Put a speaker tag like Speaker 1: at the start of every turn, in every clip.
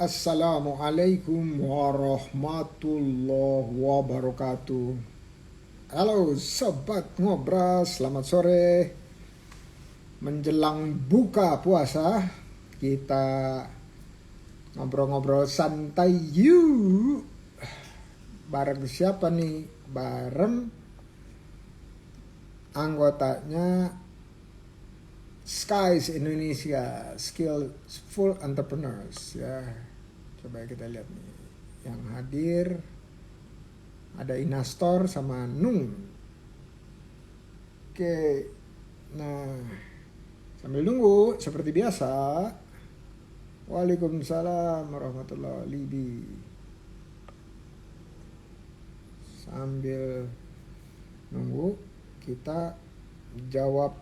Speaker 1: Assalamualaikum warahmatullahi wabarakatuh. Halo sobat ngobras, selamat sore. Menjelang buka puasa, kita ngobrol-ngobrol santai yuk. Bareng siapa nih? Bareng anggotanya Skies Indonesia, Skillful Entrepreneurs ya. Coba kita lihat nih. Yang hadir ada Inastor sama Nung. Oke. Nah, sambil nunggu seperti biasa. Waalaikumsalam warahmatullahi wabarakatuh. Sambil nunggu kita jawab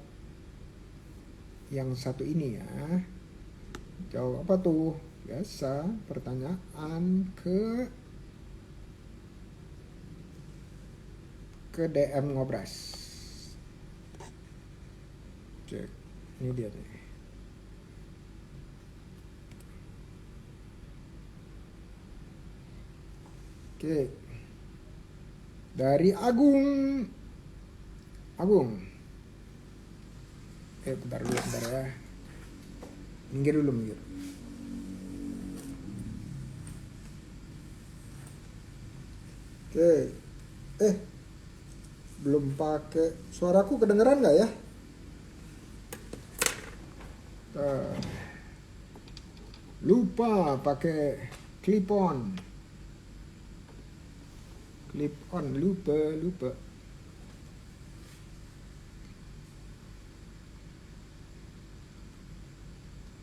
Speaker 1: yang satu ini ya. Jawab apa tuh? Biasa pertanyaan ke DM ngobras. Cek. Ini dia nih. Oke. Dari Agung. Bentar ya. Minggir dulu. Oke. Belum pakai. Suaraku kedengeran nggak ya? Lupa pakai clip on, lupa.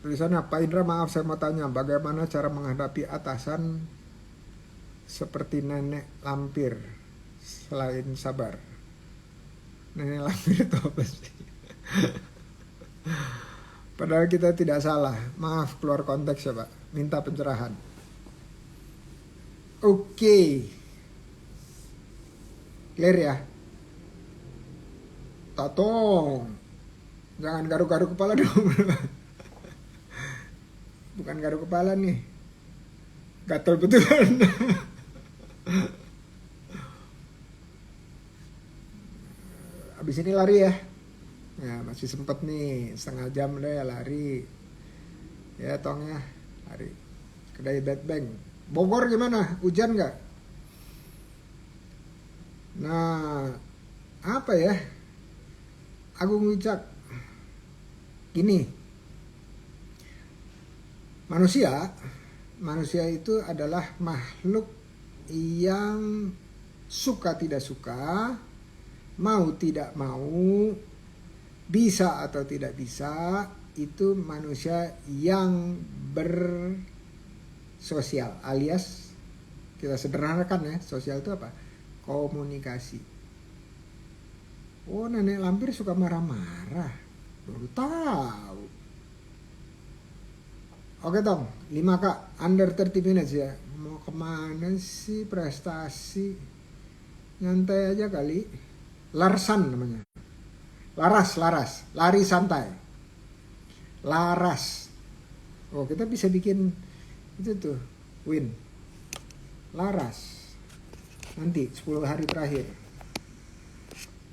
Speaker 1: Tulisannya, Pak Indra, maaf saya mau tanya, bagaimana cara menghadapi atasan seperti nenek lampir selain sabar? Nenek lampir itu apa sih? Padahal kita tidak salah. Maaf keluar konteks ya Pak. Minta pencerahan. Oke. Clear ya? Tatong. Jangan garuk-garuk kepala dong. Bukan garuk kepala nih. Gatel betulan. Abis ini lari ya. Ya masih sempet nih, setengah jam deh lari. Ya Tong ya, lari. Kedai Batbank. Bogor gimana? Hujan nggak? Nah, apa ya? Agung Wicak. Gini. Manusia itu adalah makhluk yang suka tidak suka, mau tidak mau, bisa atau tidak bisa, itu manusia yang bersosial, alias kita sederhanakan ya, sosial itu apa? Komunikasi. Oh, nenek lampir suka marah-marah, baru tahu. Oke Tong, 5K, under 30 minutes ya. Mau kemana sih prestasi? Nyantai aja kali. Larsan namanya. Laras, lari santai. Laras. Oh, kita bisa bikin itu tuh, win. Laras. Nanti 10 hari terakhir.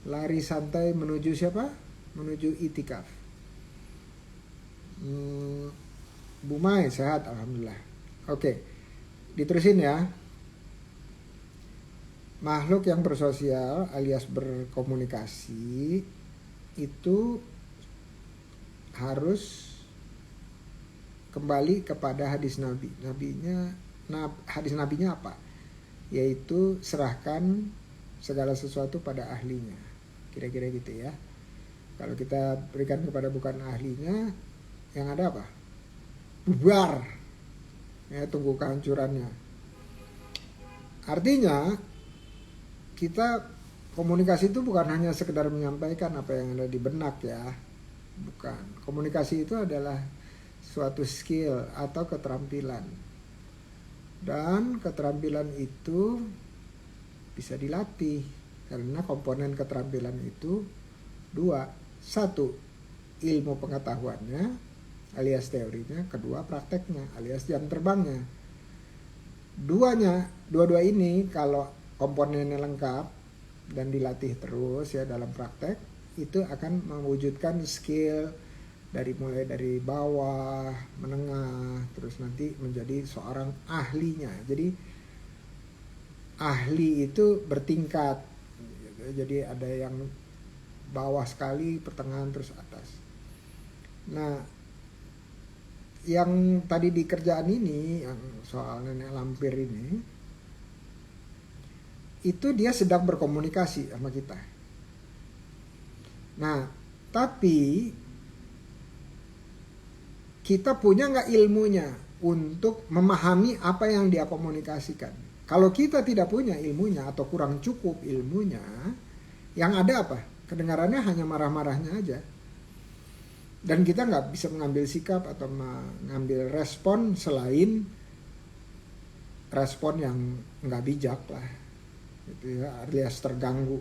Speaker 1: Lari santai menuju siapa? Menuju itikaf. Bu Mai sehat, alhamdulillah. Oke, diterusin ya. Makhluk yang bersosial alias berkomunikasi itu harus kembali kepada hadis Nabi. Hadis Nabinya apa? Yaitu serahkan segala sesuatu pada ahlinya. Kira-kira gitu ya. Kalau kita berikan kepada bukan ahlinya, yang ada apa? Bubar. Ya, tunggu kehancurannya. Artinya kita komunikasi itu bukan hanya sekedar menyampaikan apa yang ada di benak ya. Bukan. Komunikasi itu adalah suatu skill atau keterampilan. Dan keterampilan itu bisa dilatih. Karena komponen keterampilan itu 2. 1. Ilmu pengetahuannya. alias teorinya, kedua prakteknya alias jam terbangnya. Dua-dua ini kalau komponennya lengkap dan dilatih terus ya dalam praktek, itu akan mewujudkan skill mulai dari bawah, menengah, terus nanti menjadi seorang ahlinya. Jadi ahli itu bertingkat. Jadi ada yang bawah sekali, pertengahan, terus atas. Nah, yang tadi di kerjaan ini, yang soal nenek lampir ini, itu dia sedang berkomunikasi sama kita. Nah, tapi kita punya nggak ilmunya untuk memahami apa yang dia komunikasikan. Kalau kita tidak punya ilmunya atau kurang cukup ilmunya, yang ada apa? Kedengarannya hanya marah-marahnya aja. Dan kita nggak bisa mengambil sikap atau mengambil respon selain respon yang nggak bijak lah. Itu ya, alias terganggu.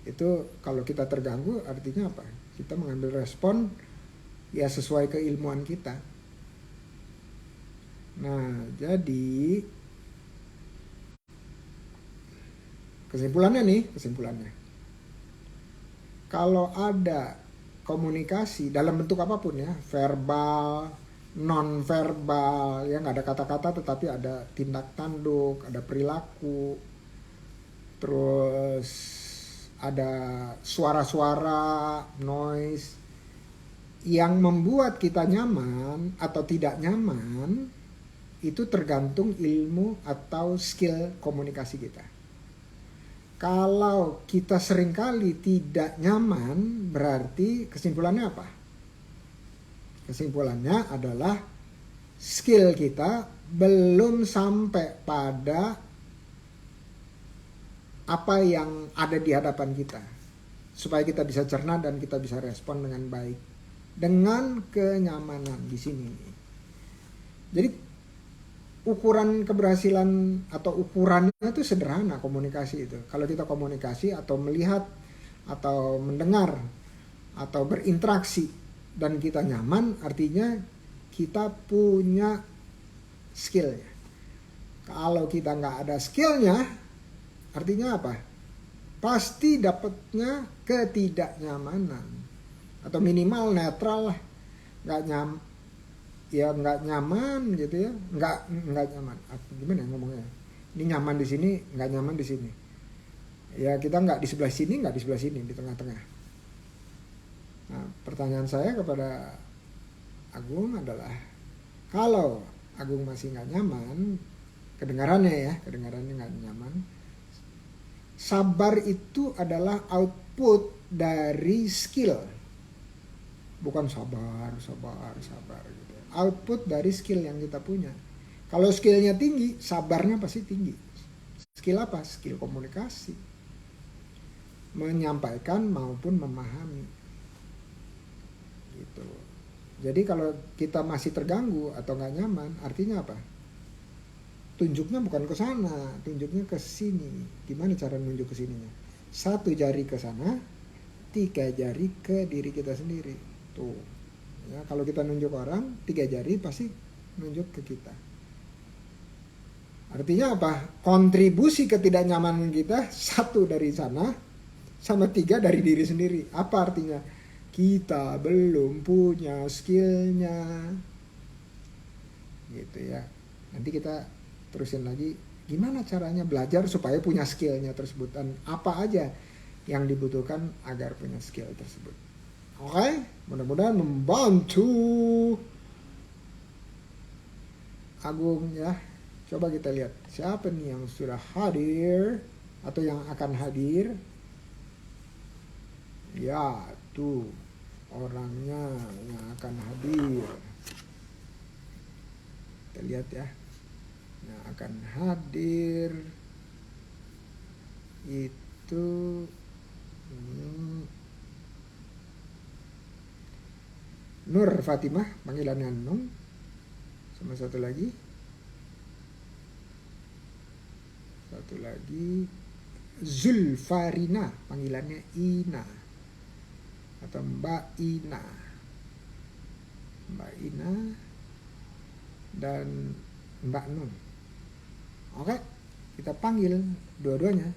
Speaker 1: Itu kalau kita terganggu artinya apa? Kita mengambil respon ya sesuai keilmuan kita. Nah, jadi kesimpulannya. Kalau ada komunikasi dalam bentuk apapun ya, verbal, non verbal, ya nggak ada kata-kata tetapi ada tindak tanduk, ada perilaku, terus ada suara-suara, noise yang membuat kita nyaman atau tidak nyaman, itu tergantung ilmu atau skill komunikasi kita. Kalau kita seringkali tidak nyaman, berarti kesimpulannya apa? Kesimpulannya adalah skill kita belum sampai pada apa yang ada di hadapan kita, supaya kita bisa cerna dan kita bisa respon dengan baik, dengan kenyamanan di sini. Jadi ukuran keberhasilan atau ukurannya itu sederhana, komunikasi itu. Kalau kita komunikasi atau melihat atau mendengar atau berinteraksi dan kita nyaman, artinya kita punya skillnya. Kalau kita nggak ada skillnya, artinya apa? Pasti dapatnya ketidaknyamanan atau minimal netral lah, nggak nyaman gitu ya, nggak nyaman. Gimana ya ngomongnya? Ini nyaman di sini, nggak nyaman di sini. Ya kita nggak di sebelah sini, nggak di sebelah sini, di tengah-tengah. Nah, pertanyaan saya kepada Agung adalah, kalau Agung masih nggak nyaman, kedengarannya nggak nyaman, sabar itu adalah output dari skill, bukan sabar gitu. Output dari skill yang kita punya. Kalau skillnya tinggi, sabarnya pasti tinggi. Skill apa? Skill komunikasi, menyampaikan maupun memahami gitu. Jadi kalau kita masih terganggu atau nggak nyaman, artinya apa? Tunjuknya bukan ke sana, tunjuknya ke sini. Gimana cara nunjuk ke sininya? 1 jari ke sana, 3 jari ke diri kita sendiri. Tuh. Ya, kalau kita nunjuk orang, 3 jari pasti nunjuk ke kita. Artinya apa? Kontribusi ketidaknyamanan kita 1 dari sana, sama 3 dari diri sendiri. Apa artinya? Kita belum punya skillnya. Gitu ya. Nanti kita terusin lagi gimana caranya belajar supaya punya skillnya tersebut, dan apa aja yang dibutuhkan agar punya skill tersebut. Oke, mudah-mudahan membantu Agung ya. Coba kita lihat siapa nih yang sudah hadir atau yang akan hadir. Ya, tuh orangnya yang akan hadir. Kita lihat ya. Yang akan hadir itu Nur Fatimah, panggilannya Nung. Sama satu lagi Zulfarina, panggilannya Ina atau Mbak Ina. Mbak Ina, dan Mbak Nung. Oke, kita panggil dua-duanya,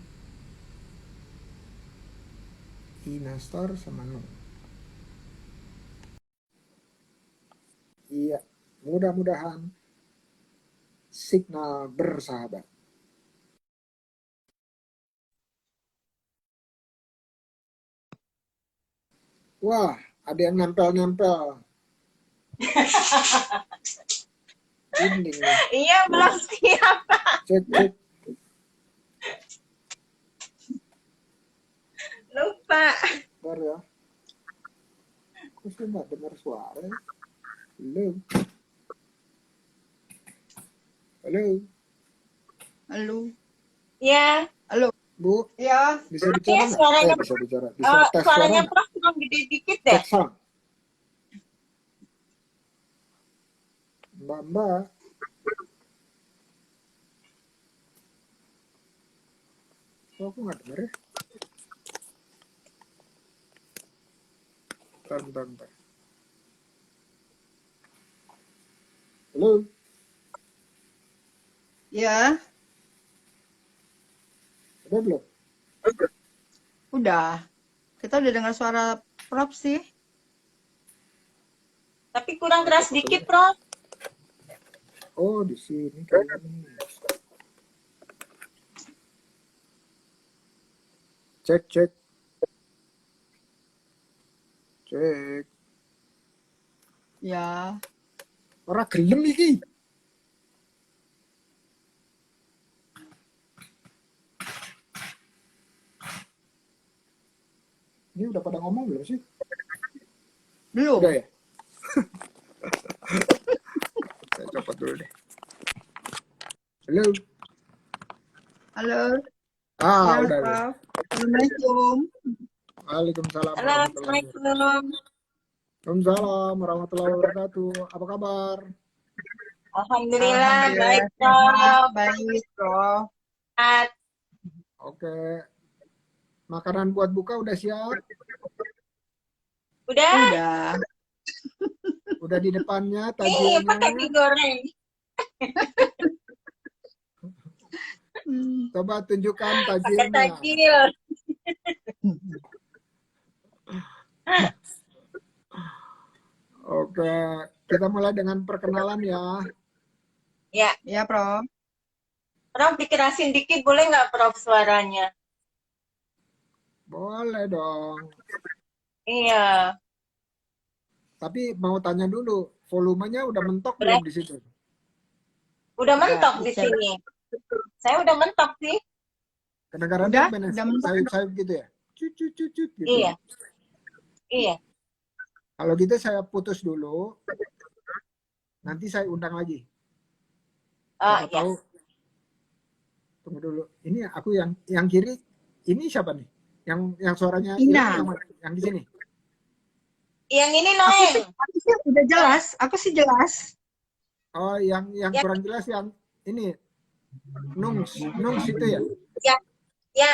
Speaker 1: Ina Store sama Nung. Iya, mudah-mudahan signal bersahabat. Wah, ada yang nempel-nempel dinding nih.
Speaker 2: Iya, belum siap.
Speaker 1: Cek, cek.
Speaker 2: Lupa.
Speaker 1: Bentar ya. Kok sih nggak dengar suara ya? Halo. Halo.
Speaker 3: Halo.
Speaker 2: Ya.
Speaker 3: Halo.
Speaker 1: Bu,
Speaker 3: Ya.
Speaker 1: bisa bicara
Speaker 2: Ya,
Speaker 1: nggak?
Speaker 2: suaranya,
Speaker 1: Bisa bicara. Bisa tes suara
Speaker 2: suaranya
Speaker 1: nggak?
Speaker 2: Prof kurang gede dikit deh.
Speaker 1: Cek sound. Mbak. Kok aku nggak dengar ya? Bentar. Halo.
Speaker 3: Ya.
Speaker 1: Udah belum?
Speaker 3: Udah. Kita udah dengar suara Prof sih.
Speaker 2: Tapi kurang keras dikit, Prof.
Speaker 1: Oh, di sini kayaknya. Cek. Cek.
Speaker 3: Ya.
Speaker 1: Ora gelem iki. Ini udah pada ngomong belum sih?
Speaker 3: Belum.
Speaker 1: Udah ya? Saya copot dulu deh. Halo.
Speaker 3: Halo.
Speaker 1: Ah,
Speaker 3: Ya,
Speaker 1: udah.
Speaker 3: Prof. Assalamualaikum.
Speaker 1: Waalaikumsalam
Speaker 2: Halo, Assalamualaikum.
Speaker 1: Waalaikumsalam warahmatullahi wabarakatuh. Apa kabar?
Speaker 2: Alhamdulillah, baik, Prof.
Speaker 3: Baik, Prof.
Speaker 1: Oke. Makanan buat buka udah siap?
Speaker 2: Udah?
Speaker 3: Udah.
Speaker 1: Udah di depannya
Speaker 2: Nih, pakai
Speaker 1: tajilnya.
Speaker 2: digoreng.
Speaker 1: Coba tunjukkan
Speaker 2: Pakai
Speaker 1: tajilnya.
Speaker 2: tajil.
Speaker 1: Oke, kita mulai dengan perkenalan ya.
Speaker 2: Ya,
Speaker 3: Ya, Prof.
Speaker 2: Prof dikerasin dikit boleh nggak, Prof, suaranya?
Speaker 1: Boleh dong.
Speaker 2: Iya.
Speaker 1: Tapi mau tanya dulu, volumenya udah mentok
Speaker 2: Boleh.
Speaker 1: belum di situ?
Speaker 2: Udah mentok di
Speaker 3: Bisa.
Speaker 2: sini. Saya udah mentok sih.
Speaker 1: Kedengarannya
Speaker 3: Udah?
Speaker 1: gimana?
Speaker 3: Udah mentok.
Speaker 1: Sayup-sayup gitu ya? Cut gitu.
Speaker 2: Iya. Iya.
Speaker 1: Kalau gitu saya putus dulu, nanti saya undang lagi. Siapa
Speaker 2: Ya.
Speaker 1: tahu. Tunggu dulu. Ini aku yang kiri, ini siapa nih? Yang suaranya
Speaker 3: Ina.
Speaker 1: yang di sini.
Speaker 2: Yang ini Noeng.
Speaker 3: Aku sih udah jelas. Aku sih jelas.
Speaker 1: Oh, yang
Speaker 2: Ya.
Speaker 1: kurang jelas yang ini. Nungs itu ya?
Speaker 2: Ya.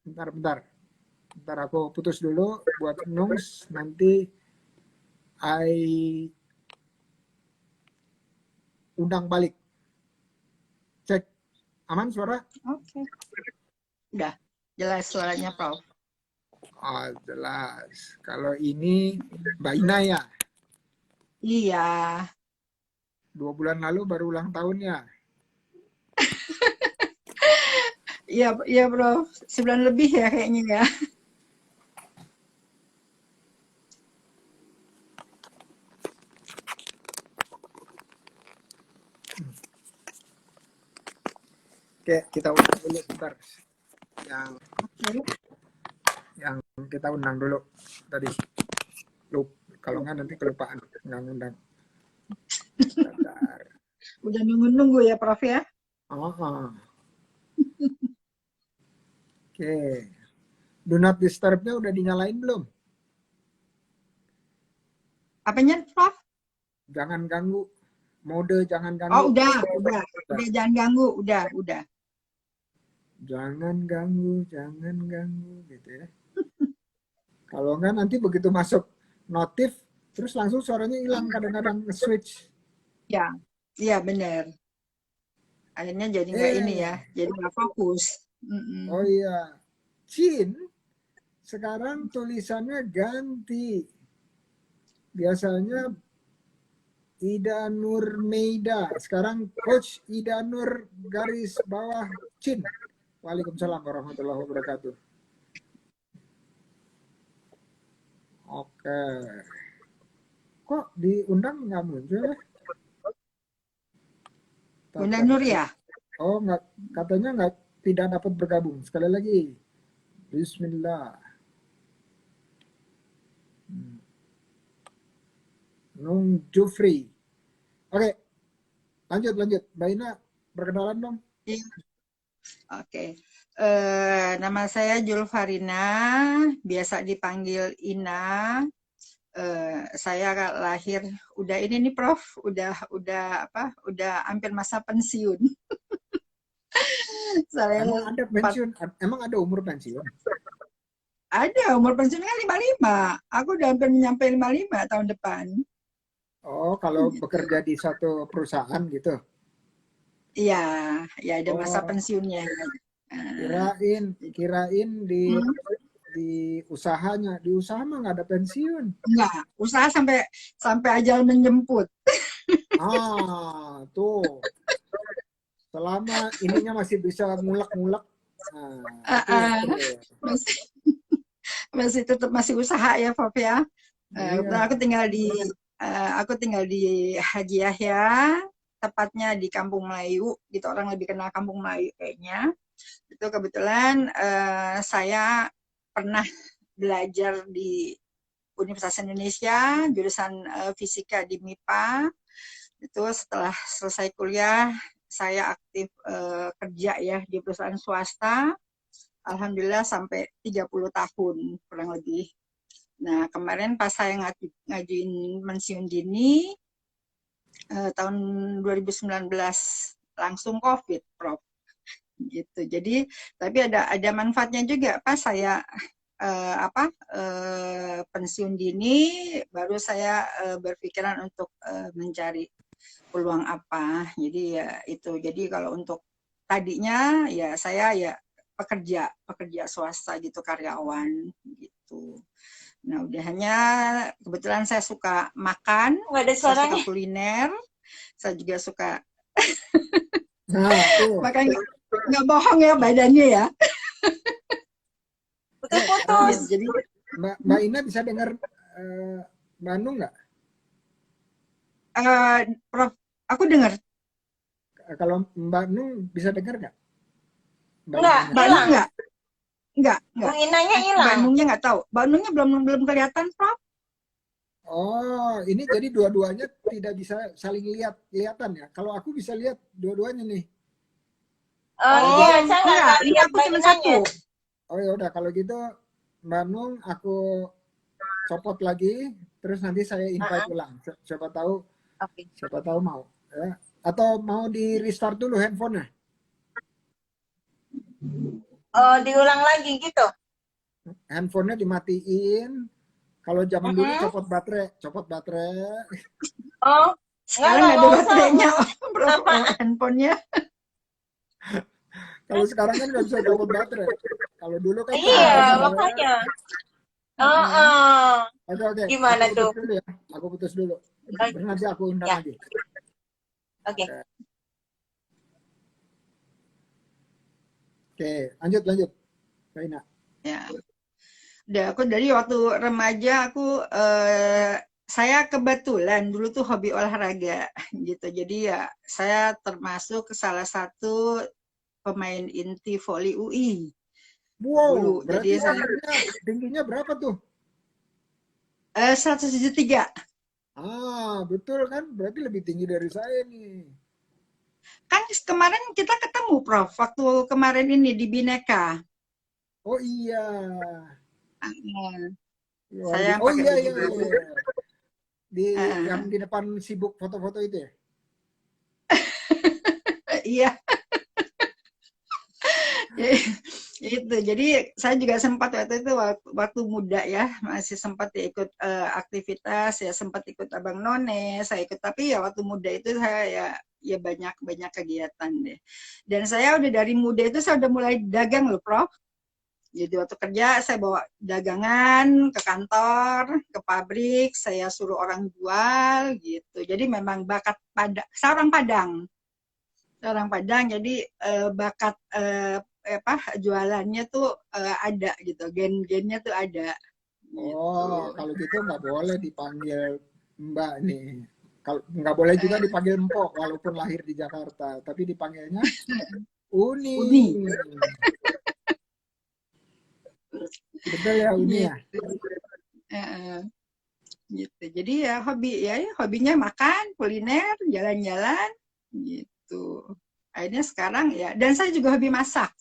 Speaker 1: Bentar. Bentar aku putus dulu buat Nungs, nanti undang balik. Cek. Aman suara?
Speaker 3: Oke. Udah. Jelas suaranya, Prof.
Speaker 1: Oh, jelas. Kalau ini Mbak Ina ya?
Speaker 3: Iya.
Speaker 1: 2 bulan lalu baru ulang tahunnya.
Speaker 3: Iya, Prof. 9 lebih ya kayaknya ya.
Speaker 1: Oke, kita undang dulu bentar. Yang kita undang dulu tadi. Kalau nggak nanti kelupaan undang-undang. Bentar.
Speaker 3: Udah nunggu-nunggu ya, Prof ya.
Speaker 1: Oke. Do not disturb-nya udah dinyalain belum?
Speaker 3: Apanya, Prof?
Speaker 1: Jangan ganggu. Mode jangan ganggu.
Speaker 3: Oh, udah jangan ganggu, udah.
Speaker 1: Jangan ganggu gitu ya. Kalau enggak nanti begitu masuk notif Terus langsung suaranya hilang, kadang-kadang switch.
Speaker 3: Ya, iya benar. Akhirnya jadi nggak ini ya,
Speaker 1: Eh,
Speaker 3: jadi nggak fokus.
Speaker 1: oh iya, Chin sekarang tulisannya ganti. Biasanya Ida Nurmeida, sekarang Coach Ida Nur garis bawah Chin. Waalaikumsalam warahmatullahi wabarakatuh. Oke, kok diundang nggak muncul ya?
Speaker 3: Bunda
Speaker 1: Tata.
Speaker 3: Nur ya?
Speaker 1: Oh, nggak, katanya nggak, tidak dapat bergabung. Sekali lagi, Bismillah. Nung Jufri. Oke, lanjut. Mbak Ina, perkenalan dong.
Speaker 3: Iya. Oke. Nama saya Julfarina, biasa dipanggil Ina. Saya lahir udah ini nih Prof, udah apa? Udah hampir masa pensiun. Saya
Speaker 1: Emang ada pensiun? Emang ada umur pensiun?
Speaker 3: ada umur pensiun kan 55. Aku udah hampir nyampe 55 tahun depan.
Speaker 1: Oh, kalau bekerja di satu perusahaan gitu.
Speaker 3: Iya, ya ada masa
Speaker 1: Oh,
Speaker 3: pensiunnya.
Speaker 1: kirain di
Speaker 3: Hmm,
Speaker 1: di usahanya. Di usaha mah nggak ada pensiun.
Speaker 3: enggak, usaha sampai sampai ajal menjemput.
Speaker 1: Ah, tuh. Selama ininya masih bisa ngulek-ngulek. Nah,
Speaker 3: Uh, uh,
Speaker 1: itu.
Speaker 3: masih masih tetap masih usaha ya, Prof ya. Kebetulan
Speaker 1: Iya.
Speaker 3: aku tinggal di Haji Yahya, tepatnya di Kampung Melayu, gitu orang lebih kenal Kampung Melayu kayaknya. Itu kebetulan saya pernah belajar di Universitas Indonesia, jurusan fisika di MIPA. Itu setelah selesai kuliah, saya aktif kerja ya di perusahaan swasta. Alhamdulillah sampai 30 tahun kurang lebih. Nah, kemarin pas saya ngajuin pensiun dini tahun 2019 langsung COVID, Prof. Gitu. Jadi, tapi ada manfaatnya juga pas saya pensiun dini, baru saya berpikiran untuk mencari peluang apa. Jadi ya itu. Jadi kalau untuk tadinya ya saya ya pekerja swasta gitu, karyawan gitu. Nah, udah hanya kebetulan saya suka makan,
Speaker 2: Nggak ada
Speaker 3: saya suka
Speaker 2: suaranya.
Speaker 3: kuliner, saya juga suka
Speaker 1: Nah, tuh.
Speaker 3: makanya nggak bohong ya badannya ya.
Speaker 2: Putus-putus.
Speaker 3: Jadi
Speaker 1: Mbak Ina bisa dengar eh, Mbak Nung nggak?
Speaker 3: Prof, aku dengar
Speaker 1: Kalau Mbak Nung bisa dengar nggak? Mbak
Speaker 2: Nggak,
Speaker 1: Inanya.
Speaker 3: Mbak Nung
Speaker 2: hilang.
Speaker 3: nggak,
Speaker 2: Bu Inanya
Speaker 3: Mbak
Speaker 2: hilang.
Speaker 3: Nungnya nggak tahu. Mbak Nungnya belum kelihatan, Prof.
Speaker 1: Oh, ini jadi dua-duanya tidak bisa saling lihatan ya. Kalau aku bisa lihat dua-duanya nih.
Speaker 2: Oh iya,
Speaker 3: Oh,
Speaker 2: saya
Speaker 3: enggak,
Speaker 2: nggak
Speaker 3: ini
Speaker 2: lihat
Speaker 3: aku
Speaker 2: Mbak
Speaker 3: cuma
Speaker 2: Inanya.
Speaker 3: satu.
Speaker 1: Oh ya udah kalau gitu Mbak Nung aku copot lagi, terus nanti saya invite
Speaker 2: Uh-uh.
Speaker 1: ulang. Siapa tahu,
Speaker 2: Oke.
Speaker 1: siapa tahu mau. Ya. Atau mau di restart dulu handphonenya.
Speaker 2: Oh, diulang lagi gitu.
Speaker 1: Handphonenya dimatiin. Kalau zaman dulu
Speaker 2: Mm-mm.
Speaker 1: copot baterai.
Speaker 2: Oh,
Speaker 3: Sekarang nggak ada
Speaker 2: nggak usah.
Speaker 3: baterainya, Prof.
Speaker 2: Kenapa?
Speaker 3: Handphonenya.
Speaker 1: Kalau sekarang kan nggak bisa copot baterai. Kalau dulu kan copot
Speaker 2: Iya,
Speaker 1: baterai.
Speaker 2: makanya. Oh,
Speaker 3: Heeh.
Speaker 2: oh.
Speaker 1: Oke,
Speaker 2: Gimana
Speaker 1: aku
Speaker 2: tuh?
Speaker 1: putus dulu ya. Aku putus dulu.
Speaker 2: Oh,
Speaker 1: Terus nanti aku undang
Speaker 2: ya,
Speaker 1: lagi.
Speaker 2: oke.
Speaker 1: Oke, lanjut. Mbak Ina.
Speaker 3: Ya. Udah aku dari waktu remaja saya kebetulan dulu tuh hobi olahraga gitu. Jadi ya saya termasuk salah satu pemain inti voli UI
Speaker 1: Wow,
Speaker 3: dulu.
Speaker 1: berarti
Speaker 3: Jadi saya
Speaker 1: tingginya berapa tuh?
Speaker 3: 173.
Speaker 1: Betul kan? Berarti lebih tinggi dari saya nih.
Speaker 3: Kan kemarin kita ketemu Prof, waktu kemarin ini di Bineka.
Speaker 1: Oh iya.
Speaker 3: Ah,
Speaker 1: Luar
Speaker 3: saya
Speaker 1: biasa.
Speaker 3: yang
Speaker 1: Oh
Speaker 3: pakai
Speaker 1: iya,
Speaker 3: baju
Speaker 1: iya,
Speaker 3: biru.
Speaker 1: iya. Di yang
Speaker 3: Ah,
Speaker 1: di depan sibuk foto-foto itu ya?
Speaker 3: iya. Itu, jadi saya juga sempat waktu itu waktu muda ya, masih sempat ya ikut aktivitas, ya sempat ikut Abang None, saya ikut, tapi ya waktu muda itu saya ya banyak banyak kegiatan deh. Dan saya udah dari muda itu saya udah mulai dagang loh, Prof. Jadi waktu kerja saya bawa dagangan ke kantor, ke pabrik, saya suruh orang jual gitu. Jadi memang bakat pada seorang Padang. Orang Padang, jadi bakat apa jualannya tuh ada gitu, gen-gennya tuh ada gitu.
Speaker 1: Oh, kalau gitu nggak boleh dipanggil Mbak nih. Kalau nggak boleh juga
Speaker 3: Eh,
Speaker 1: dipanggil Mpok, walaupun lahir di Jakarta, tapi dipanggilnya Uni.
Speaker 3: Uni
Speaker 1: Betul ya Uni ya?
Speaker 3: gitu. Eh, gitu. Jadi ya hobinya makan, kuliner, jalan-jalan gitu. Akhirnya sekarang ya, dan saya juga hobi masak.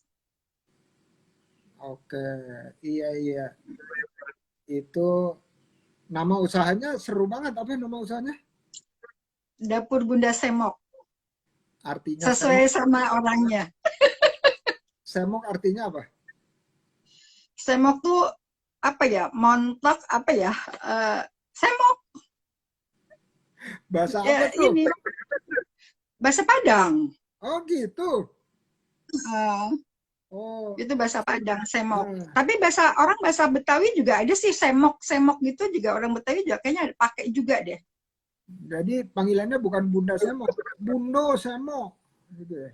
Speaker 1: Oke, iya iya. Itu nama usahanya seru banget. Apa nama usahanya?
Speaker 3: Dapur Bunda Semok,
Speaker 1: Artinya
Speaker 3: sesuai
Speaker 1: semok.
Speaker 3: sama orangnya.
Speaker 1: Semok artinya apa?
Speaker 3: Semok tuh apa ya? Montok apa ya? Eh, semok
Speaker 1: Bahasa apa
Speaker 3: ya
Speaker 1: tuh?
Speaker 3: ini bahasa Padang.
Speaker 1: Oh gitu.
Speaker 3: Eh,
Speaker 1: Oh,
Speaker 3: itu bahasa Padang, semok.
Speaker 1: nah.
Speaker 3: Tapi bahasa Betawi juga ada sih, semok, semok gitu juga orang Betawi juga kayaknya pakai juga deh.
Speaker 1: Jadi panggilannya bukan Bunda Semok, Bundo Semok. Gitu ya.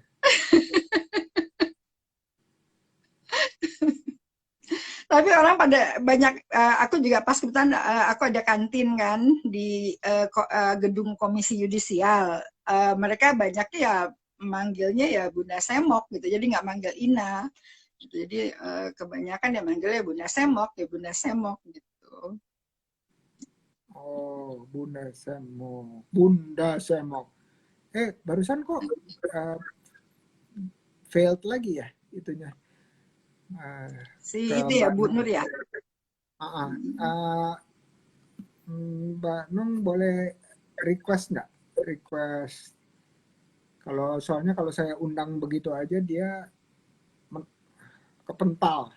Speaker 3: Tapi orang pada banyak, aku juga pas kebetulan aku ada kantin kan di gedung Komisi Yudisial. Mereka banyak ya manggilnya ya Bunda Semok gitu, jadi nggak manggil Ina. Gitu. Jadi kebanyakan ya manggilnya Bunda Semok ya Bunda Semok gitu.
Speaker 1: Oh, Bunda Semok. Bunda Semok. Barusan kok uh, failed lagi ya itunya uh,
Speaker 3: Si
Speaker 1: ke
Speaker 3: itu ya
Speaker 1: Mbak
Speaker 3: Bu
Speaker 1: Nung.
Speaker 3: Nur ya.
Speaker 1: Uh, Mbak Nung boleh request nggak? Request kalau soalnya kalau saya undang begitu aja dia kepental,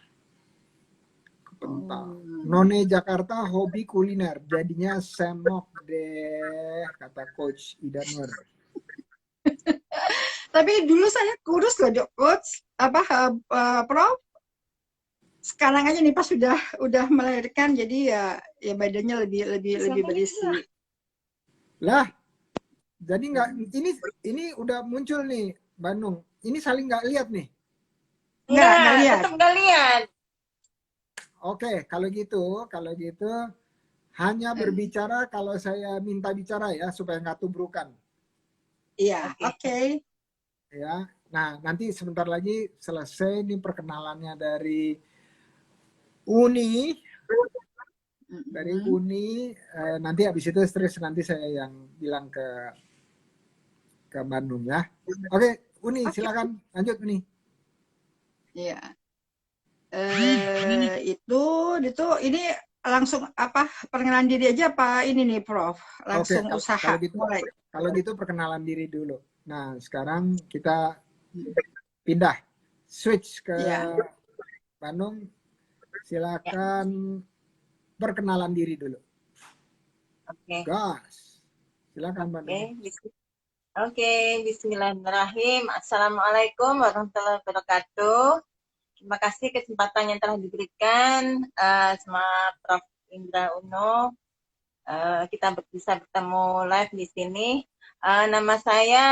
Speaker 1: kepental.
Speaker 3: Oh.
Speaker 1: None Jakarta hobi kuliner, jadinya semok deh kata Coach Ida Nur.
Speaker 3: Tapi dulu saya kurus loh, Dok, Coach. Apa, Prof? Sekarang aja nih pas udah melahirkan, jadi ya badannya lebih lebih lebih berisi.
Speaker 1: Lah, jadi nggak ini udah muncul nih Bandung. Ini saling nggak lihat nih.
Speaker 3: Nggak
Speaker 2: Enggak,
Speaker 3: lihat.
Speaker 2: tetap nggak lihat.
Speaker 1: Oke, kalau gitu hanya
Speaker 3: Eh,
Speaker 1: berbicara kalau saya minta bicara ya supaya nggak tubrukan
Speaker 3: Iya,
Speaker 2: Oke.
Speaker 3: oke.
Speaker 1: ya. Nah, nanti sebentar lagi selesai nih perkenalannya Uni, dari
Speaker 3: Mm-mm.
Speaker 1: Uni. Nanti habis itu stres nanti saya yang bilang ke Bandung ya. Oke, Uni
Speaker 3: Oke,
Speaker 1: silakan lanjut Uni.
Speaker 3: iya. Itu ini langsung apa perkenalan diri aja apa ini nih, Prof?
Speaker 1: Oke,
Speaker 3: Langsung usaha
Speaker 1: kalau gitu
Speaker 3: mulai.
Speaker 1: perkenalan diri dulu. Nah, sekarang kita pindah switch ke
Speaker 3: Ya,
Speaker 1: Bandung.
Speaker 2: Ya,
Speaker 1: Silakan perkenalan diri dulu.
Speaker 2: oke.
Speaker 1: Gas. Silakan
Speaker 2: Oke.
Speaker 1: Bandung.
Speaker 2: Oke, Bismillahirrahmanirrahim. Assalamualaikum warahmatullahi wabarakatuh. Terima kasih kesempatan yang telah diberikan sama Prof. Indra Uno. Kita bisa bertemu live di sini. Nama saya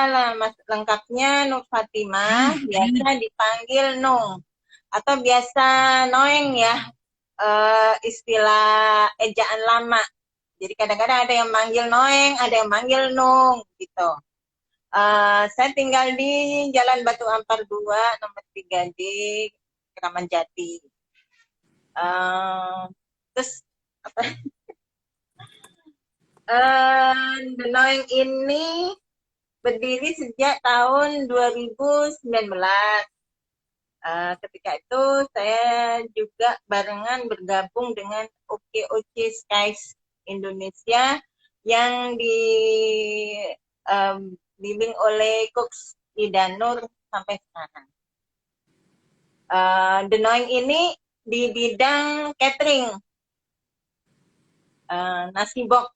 Speaker 2: lengkapnya Nur Fatimah, biasa dipanggil Nung atau biasa Noeng ya, istilah ejaan lama. Jadi kadang-kadang ada yang manggil Noeng, ada yang manggil Nung gitu. Saya tinggal di Jalan Batu Ampar 2, nomor 3D, Kramat Jati. Uh, terus apa? The Noeng ini berdiri sejak tahun 2019. Ketika itu saya juga barengan bergabung dengan OKOC Skies Indonesia yang dibimbing oleh Coach Ida Nur sampai sekarang. The Knowing ini di bidang catering, nasi box,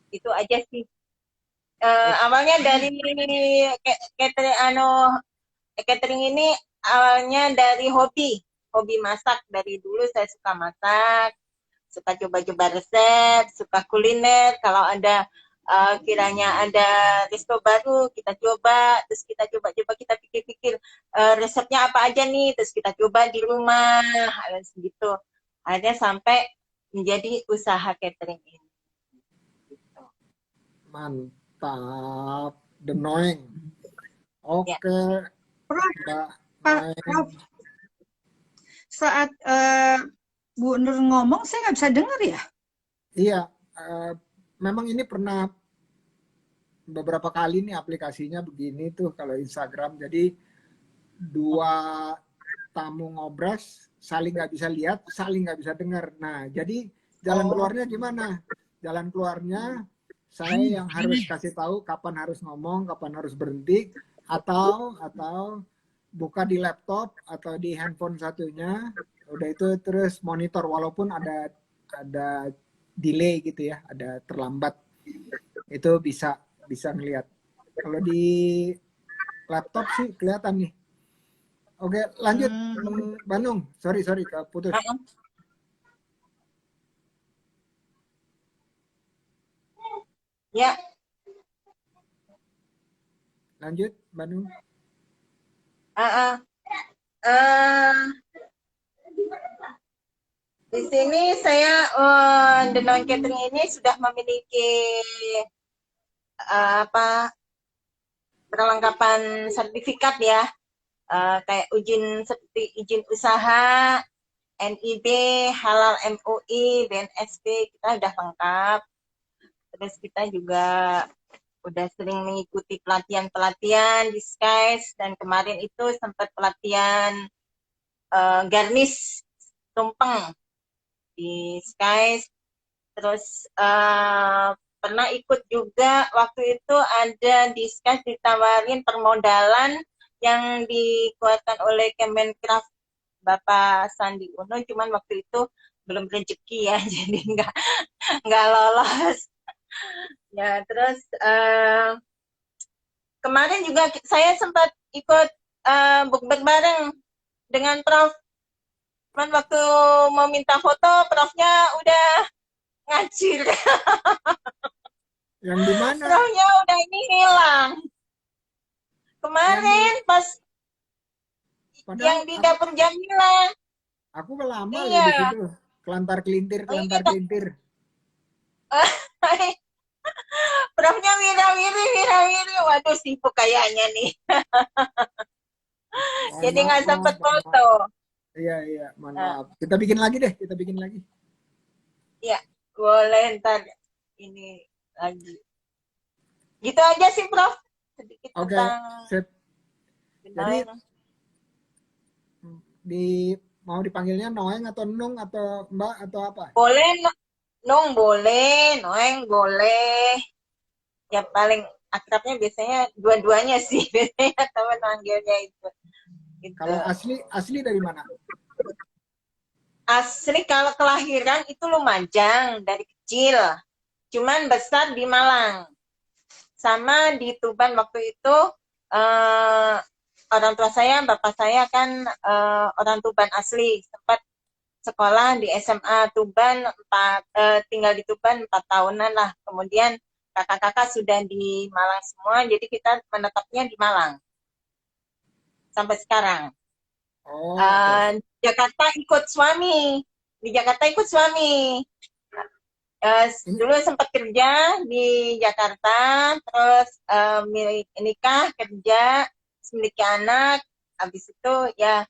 Speaker 2: itu aja sih. Awalnya dari catering ini awalnya dari hobi masak. Dari dulu saya suka masak, suka coba-coba resep, suka kuliner. Kalau ada kiranya ada resto baru, kita coba, terus kita coba-coba, kita pikir-pikir resepnya apa aja nih, terus kita coba di rumah, gitu. Akhirnya sampai menjadi usaha catering ini. Gitu.
Speaker 1: Mantap, The Knowing. Oke,
Speaker 3: Prof,
Speaker 1: Mbak
Speaker 3: Pak,
Speaker 1: Noeng.
Speaker 3: Prof, saat Bu Nur ngomong saya nggak bisa dengar ya?
Speaker 1: Iya, memang ini pernah beberapa kali nih aplikasinya begini tuh kalau Instagram. Jadi dua tamu ngobras, saling nggak bisa lihat, saling nggak bisa dengar. Nah, jadi jalan keluarnya gimana? Jalan keluarnya saya yang harus kasih tahu kapan harus ngomong, kapan harus berhenti, atau buka di laptop atau di handphone satunya, udah itu terus monitor walaupun ada delay gitu ya, ada terlambat, itu bisa ngelihat. Kalau di laptop sih kelihatan nih. Oke, lanjut. Bandung, sorry keputus.
Speaker 2: Ya.
Speaker 1: Lanjut, Bandung.
Speaker 2: Di sini saya The Knowing Catering ini sudah memiliki perlengkapan sertifikat ya, kayak seperti izin usaha, NIB, Halal MUI, BNSP, kita udah lengkap. Terus kita juga udah sering mengikuti pelatihan di Skies, dan kemarin itu sempat pelatihan garnish tumpeng di Skies. Terus pernah ikut juga waktu itu ada di Skies ditawarin permodalan yang dikeluarkan oleh Kemenkraf Bapak Sandi Uno, cuman waktu itu belum rezeki ya, jadi nggak lolos. Ya, terus kemarin juga saya sempat ikut bukber bareng dengan Prof. Cuman waktu mau minta foto, Profnya udah ngacir.
Speaker 1: Yang di mana?
Speaker 2: Profnya udah ini hilang. Kemarin pas yang di dapur Jamila.
Speaker 1: Aku lama loh
Speaker 2: iya.
Speaker 1: di situ. Kelantar kelintir.
Speaker 2: Profnya wirawiri. Waduh, sibuk kayaknya nih. Jadi nggak sempet foto.
Speaker 1: Iya, mohon maaf. Kita bikin lagi deh,
Speaker 2: Iya, boleh ntar ini lagi. Gitu aja sih, Prof. Sedikit tentang
Speaker 1: sip. Jadi mau dipanggilnya Noeng atau Nung atau Mbak atau apa?
Speaker 2: Boleh, Nung boleh, Noeng boleh. Ya paling akrabnya biasanya dua-duanya sih, biasanya teman manggilnya itu. Gitu.
Speaker 1: Kalau asli dari mana?
Speaker 2: Asli kalau kelahiran itu Lumajang dari kecil. Cuman besar di Malang. Sama di Tuban waktu itu orang tua saya, bapak saya kan orang Tuban asli. Sempat sekolah di SMA Tuban, tinggal di Tuban 4 tahunan lah. Kemudian kakak-kakak sudah di Malang semua, jadi kita menetapnya di Malang sampai sekarang. Jakarta ikut suami, di Jakarta ikut suami. Dulu sempat kerja di Jakarta, terus nikah, kerja, memiliki anak, habis itu ya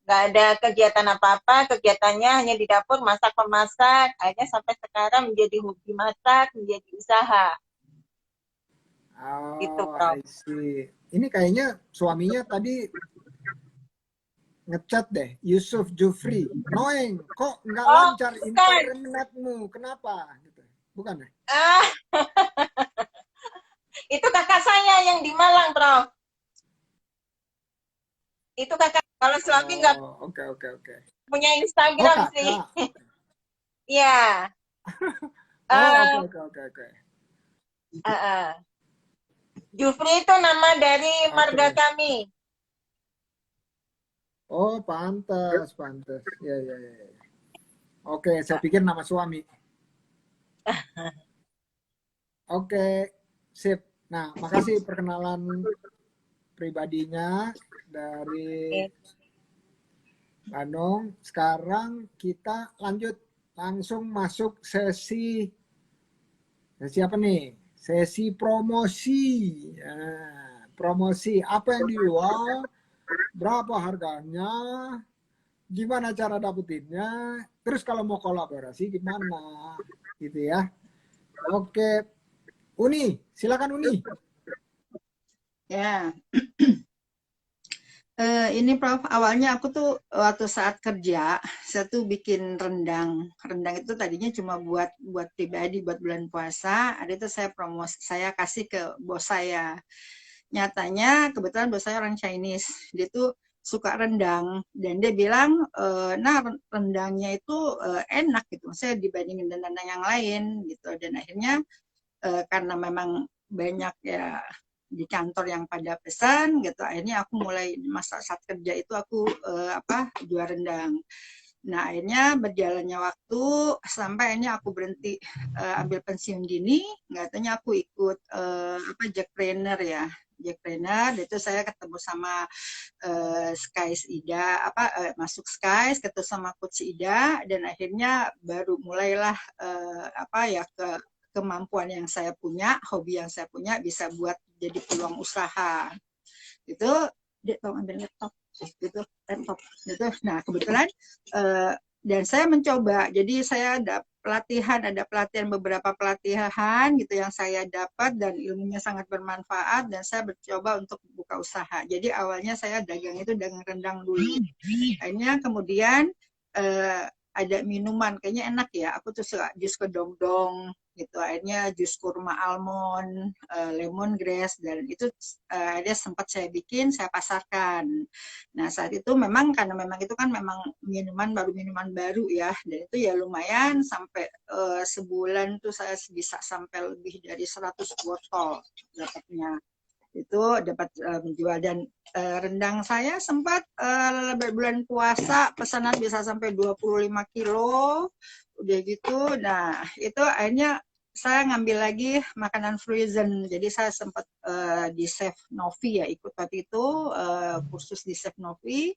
Speaker 2: nggak ada kegiatan apa-apa, kegiatannya hanya di dapur masak-memasak, akhirnya sampai sekarang menjadi hobi masak, menjadi usaha. Gitu, Prof.
Speaker 1: Ini kayaknya suaminya tadi ngechat deh, Yusuf Jufri. Noeng, kok nggak lancar internetmu? Kenapa? Gitu. Bukan ya?
Speaker 2: Itu kakak saya yang di Malang, Prof. Itu kakak Kalau suami nggak
Speaker 1: Oke, oke, oke.
Speaker 2: punya
Speaker 1: Oh,
Speaker 2: Instagram sih.
Speaker 1: kakak.
Speaker 2: Iya.
Speaker 1: Oh, oke,
Speaker 2: Eh,
Speaker 1: oke, oke, oke.
Speaker 2: eh. Jufri itu nama dari marga
Speaker 1: Oke.
Speaker 2: kami.
Speaker 1: Oh, pantas, pantas. Ya, ya, ya, ya. Oke, saya pikir nama suami. Oke, sip. Nah, makasih perkenalan pribadinya dari
Speaker 2: Oke.
Speaker 1: Bandung. Sekarang kita lanjut langsung masuk sesi apa nih? Sesi promosi. Nah, promosi apa yang dijual, berapa harganya, gimana cara dapetinnya, terus kalau mau kolaborasi gimana, gitu ya. Oke, Uni, silakan Uni.
Speaker 3: Ya, ini Prof, awalnya aku tuh waktu saat kerja, saya tuh bikin rendang. Rendang itu tadinya cuma buat pribadi, buat bulan puasa. Ada itu saya promosi, saya kasih ke bos saya. Nyatanya kebetulan bos saya orang Chinese. Dia tuh suka rendang dan dia bilang, nah rendangnya itu enak gitu. Saya dibandingin dengan rendang yang lain gitu. Dan akhirnya karena memang banyak ya di kantor yang pada pesan gitu, akhirnya aku mulai masa saat kerja itu aku jual rendang. Nah akhirnya berjalannya waktu sampai akhirnya aku berhenti ambil pensiun dini, nggak tanya aku ikut Jackpreneur ya. Jackpreneur itu saya ketemu sama Skies Ida masuk Skies ketemu sama Coach Ida dan akhirnya baru mulailah kemampuan yang saya punya, hobi yang saya punya bisa buat jadi peluang usaha. Itu dia tolong ambil laptop gitu, laptop gitu. Nah, kebetulan dan saya mencoba. Jadi saya ada pelatihan beberapa pelatihan gitu yang saya dapat dan ilmunya sangat bermanfaat dan saya mencoba untuk buka usaha. Jadi awalnya saya dagang itu dagang rendang dulu. Akhirnya kemudian ada minuman kayaknya enak ya. Aku tuh suka jus kedongdong gitu. Akhirnya jus kurma almond, lemongrass dan itu ada sempat saya bikin, saya pasarkan. Nah saat itu memang karena memang itu kan memang minuman baru ya dan itu ya lumayan sampai sebulan tuh saya bisa sampai lebih dari 100 botol dapatnya itu dapat menjual dan rendang saya sempat bulan puasa pesanan bisa sampai 25 kilo udah gitu. Nah itu akhirnya saya ngambil lagi makanan frozen jadi saya sempat di Chef Novi ya ikut waktu itu kursus di Chef Novi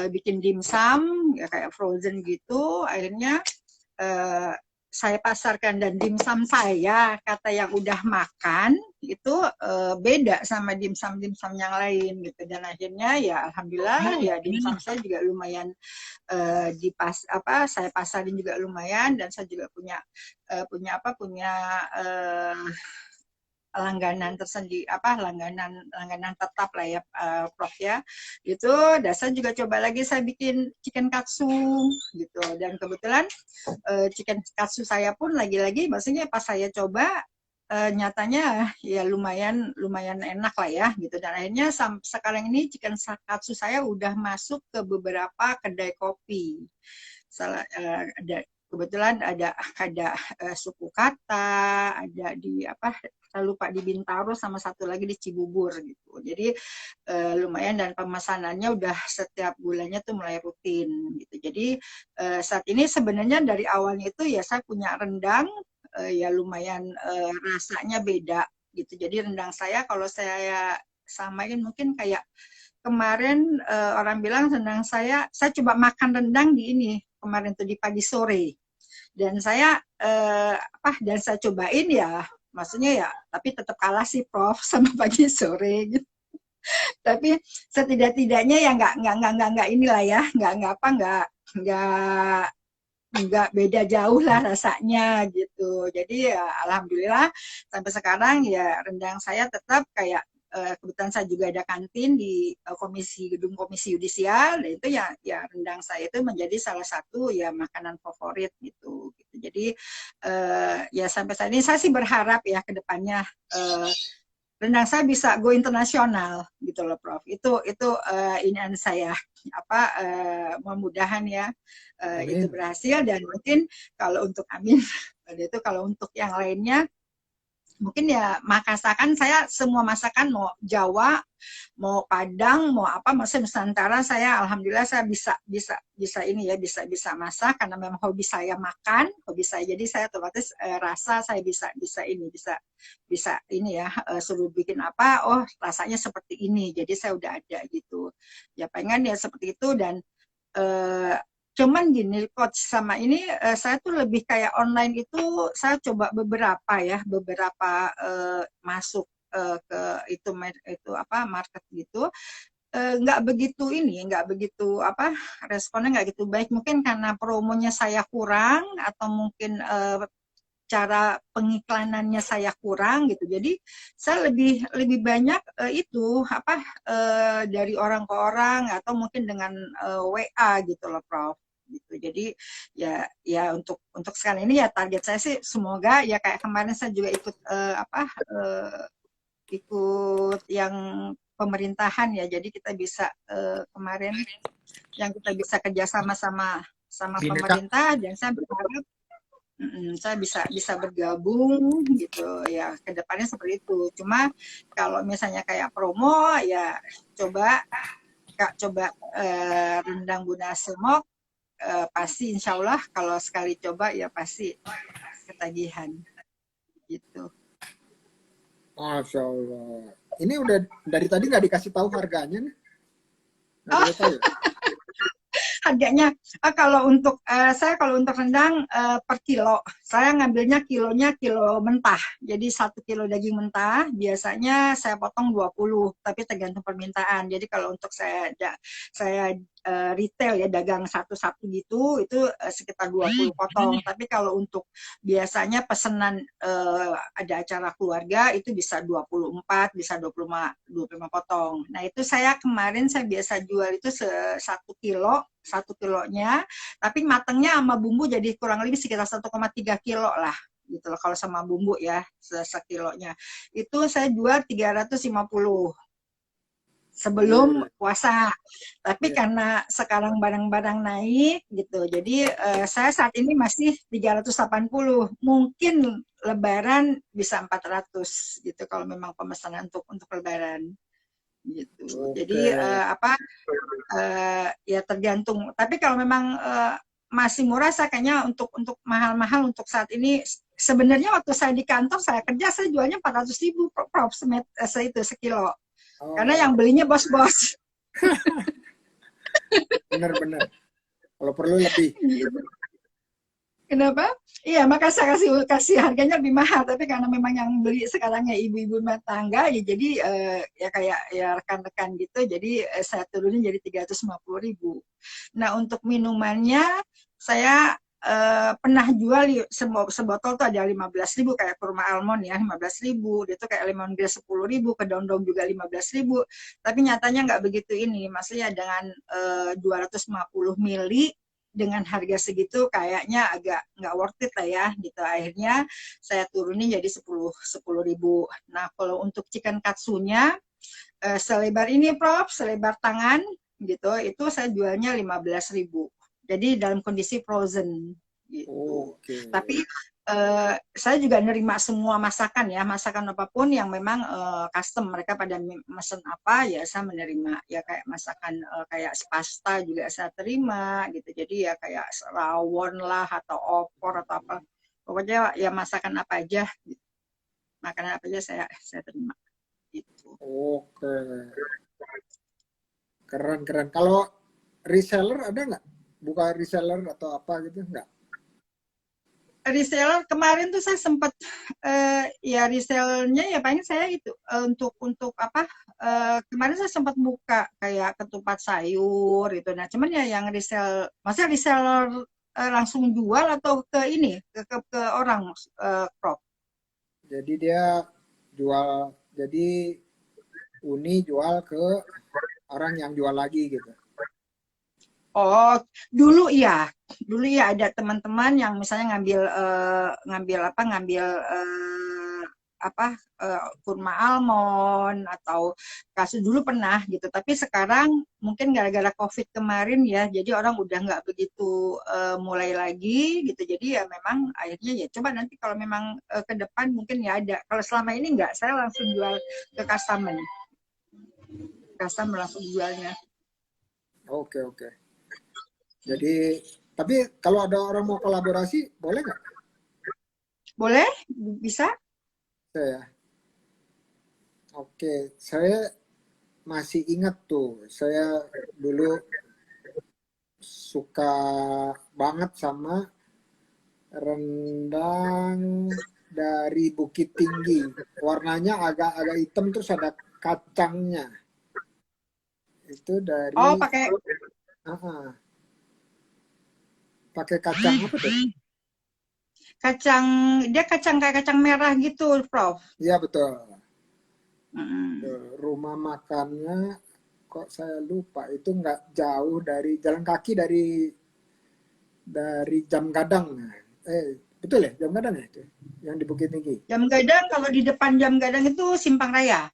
Speaker 3: bikin dimsum ya kayak frozen gitu akhirnya saya pasarkan dan dimsum saya kata yang udah makan itu beda sama dimsum yang lain gitu dan akhirnya ya alhamdulillah ya dimsum saya juga lumayan saya pasarin juga lumayan dan saya juga punya langganan tersendiri langganan tetap lah ya Prof ya itu dasar juga coba lagi saya bikin chicken katsu gitu dan kebetulan chicken katsu saya pun lagi-lagi maksudnya pas saya coba nyatanya ya lumayan enak lah ya gitu dan akhirnya sekarang ini chicken katsu saya udah masuk ke beberapa kedai kopi kebetulan ada suku kata ada di saya lupa di Bintaro sama satu lagi di Cibubur gitu jadi lumayan dan pemesanannya udah setiap bulannya tuh mulai rutin gitu jadi saat ini sebenarnya dari awalnya itu ya saya punya rendang ya lumayan rasanya beda gitu jadi rendang saya kalau saya samain mungkin kayak kemarin orang bilang rendang saya coba makan rendang di ini kemarin tuh di pagi sore dan saya dan saya cobain ya maksudnya ya tapi tetap kalah sih Prof sama pagi sore gitu tapi setidak-tidaknya ya nggak inilah ya nggak beda jauh lah rasanya gitu jadi ya alhamdulillah sampai sekarang ya rendang saya tetap kayak kebetulan saya juga ada kantin di gedung komisi yudisial dan itu ya rendang saya itu menjadi salah satu ya makanan favorit gitu jadi ya sampai saat ini saya sih berharap ya ke depannya rendang saya bisa go internasional gitu loh Prof. Itu inian saya apa mudah-mudahan ya itu
Speaker 1: Amin.
Speaker 3: berhasil, dan mungkin kalau untuk amin itu kalau untuk yang lainnya mungkin ya masakan saya semua masakan, mau Jawa, mau Padang, mau apa, maksudnya Nusantara, saya alhamdulillah saya bisa ini ya, bisa masak karena memang hobi saya makan, hobi saya. Jadi saya otomatis rasa saya bisa ini, bisa ini ya, suruh bikin apa, oh rasanya seperti ini. Jadi saya udah ada gitu. Ya pengen ya seperti itu, dan eh, cuman gini coach, sama ini saya tuh lebih kayak online itu saya coba beberapa masuk ke itu apa market gitu, nggak begitu ini, nggak begitu apa, responnya nggak gitu baik, mungkin karena promonya saya kurang atau mungkin cara pengiklanannya saya kurang gitu. Jadi saya lebih lebih banyak itu apa dari orang ke orang atau mungkin dengan WA gitu loh Prof gitu. Jadi ya untuk sekarang ini ya target saya sih semoga ya kayak kemarin saya juga ikut ikut yang pemerintahan ya. Jadi kita bisa kemarin yang kita bisa kerjasama sama
Speaker 1: Bineka.
Speaker 3: pemerintah, dan saya berharap saya bisa bergabung gitu ya ke depannya seperti itu. Cuma kalau misalnya kayak promo ya coba Kak coba rendang Bunda Semok, pasti insya Allah kalau sekali coba ya pasti ketagihan gitu.
Speaker 1: Masya Allah. Ini udah dari tadi nggak dikasih tahu harganya nih. Nggak
Speaker 3: Oh,
Speaker 1: boleh tahu ya?
Speaker 3: harganya saya kalau untuk rendang per kilo, saya ngambilnya kilonya kilo mentah. Jadi 1 kilo daging mentah biasanya saya potong 20, tapi tergantung permintaan. Jadi kalau untuk saya retail ya, dagang satu-satu gitu, itu sekitar 20 potong. Tapi kalau untuk biasanya pesanan ada acara keluarga itu bisa 24, bisa 25 potong. Nah itu saya kemarin saya biasa jual itu 1 kilo, 1 kilonya, tapi matangnya sama bumbu jadi kurang lebih sekitar 1,3 kilo lah gitu loh kalau sama bumbu ya, sekilonya. Itu saya jual 350 sebelum
Speaker 1: Iya,
Speaker 3: puasa. Tapi
Speaker 1: iya.
Speaker 3: karena sekarang barang-barang naik gitu, jadi saya saat ini masih 380. Mungkin lebaran bisa 400 gitu kalau memang pemesanan untuk lebaran gitu.
Speaker 1: Oke.
Speaker 3: Jadi ya tergantung. Tapi kalau memang masih murah, saya kayaknya untuk mahal-mahal untuk saat ini. Sebenarnya waktu saya di kantor saya kerja saya jualnya 400.000 Prof itu sekilo. Karena yang
Speaker 1: Oh,
Speaker 3: belinya bos-bos.
Speaker 1: benar-benar. Kalau perlu lebih.
Speaker 3: Kenapa? Iya, maka saya kasih harganya lebih mahal. Tapi karena memang yang beli sekarangnya ibu-ibu rumah tangga, ya jadi ya kayak ya rekan-rekan gitu. Jadi saya turunin jadi 350.000. Nah untuk minumannya saya pernah jual sebotol tuh ada 15.000, kayak kurma almond ya 15.000, dia tuh kayak lemongrass 10.000, kedondong juga 15.000. Tapi nyatanya nggak begitu ini, maksudnya dengan 250 mili dengan harga segitu kayaknya agak nggak worth it lah ya gitu. Akhirnya saya turunin jadi 10.000. Nah kalau untuk chicken katsunya selebar ini Prof, selebar tangan gitu, itu saya jualnya 15.000. Jadi dalam kondisi frozen gitu.
Speaker 1: Oke.
Speaker 3: Tapi saya juga nerima semua masakan ya, masakan apapun yang memang custom, mereka pada mesen apa ya saya menerima. Ya kayak masakan kayak pasta juga saya terima gitu. Jadi ya kayak rawon lah atau opor atau apa. Pokoknya ya masakan apa aja, gitu. Makanan apa aja saya terima gitu.
Speaker 1: Oke. Keren, keren. Kalau reseller ada nggak? Buka reseller atau apa gitu? Nggak?
Speaker 3: Reseller kemarin tuh saya sempat ya resellnya ya paling saya itu untuk apa kemarin saya sempat buka kayak ketupat sayur itu. Nah cuman ya yang maksudnya reseller langsung jual atau ke ini ke orang Prof.
Speaker 1: Jadi dia jual, jadi Uni jual ke orang yang jual lagi gitu.
Speaker 3: Oh, dulu ya ada teman-teman yang misalnya ngambil kurma almond atau kasu dulu pernah gitu. Tapi sekarang mungkin gara-gara COVID kemarin ya, jadi orang udah nggak begitu mulai lagi gitu. Jadi ya memang akhirnya ya coba nanti kalau memang ke depan mungkin ya ada. Kalau selama ini nggak, saya langsung jual ke customer langsung jualnya.
Speaker 1: Oke, oke. Jadi, tapi kalau ada orang mau kolaborasi, boleh nggak?
Speaker 3: Boleh, bisa.
Speaker 1: Saya, oke, saya masih ingat tuh, saya dulu suka banget sama rendang dari Bukit Tinggi. Warnanya agak-agak hitam terus ada kacangnya. Itu
Speaker 3: Oh,
Speaker 1: dari
Speaker 3: pakai
Speaker 1: pakai kacang apa tuh?
Speaker 3: kacang, dia kacang kayak kacang merah gitu, Prof.
Speaker 1: Iya betul.
Speaker 3: Mm.
Speaker 1: Rumah makannya kok saya lupa, itu nggak jauh dari jalan kaki dari Jam Gadang. Betul ya, Jam Gadang ya itu yang di Bukit Tinggi.
Speaker 3: Jam Gadang, kalau di depan Jam Gadang itu Simpang Raya.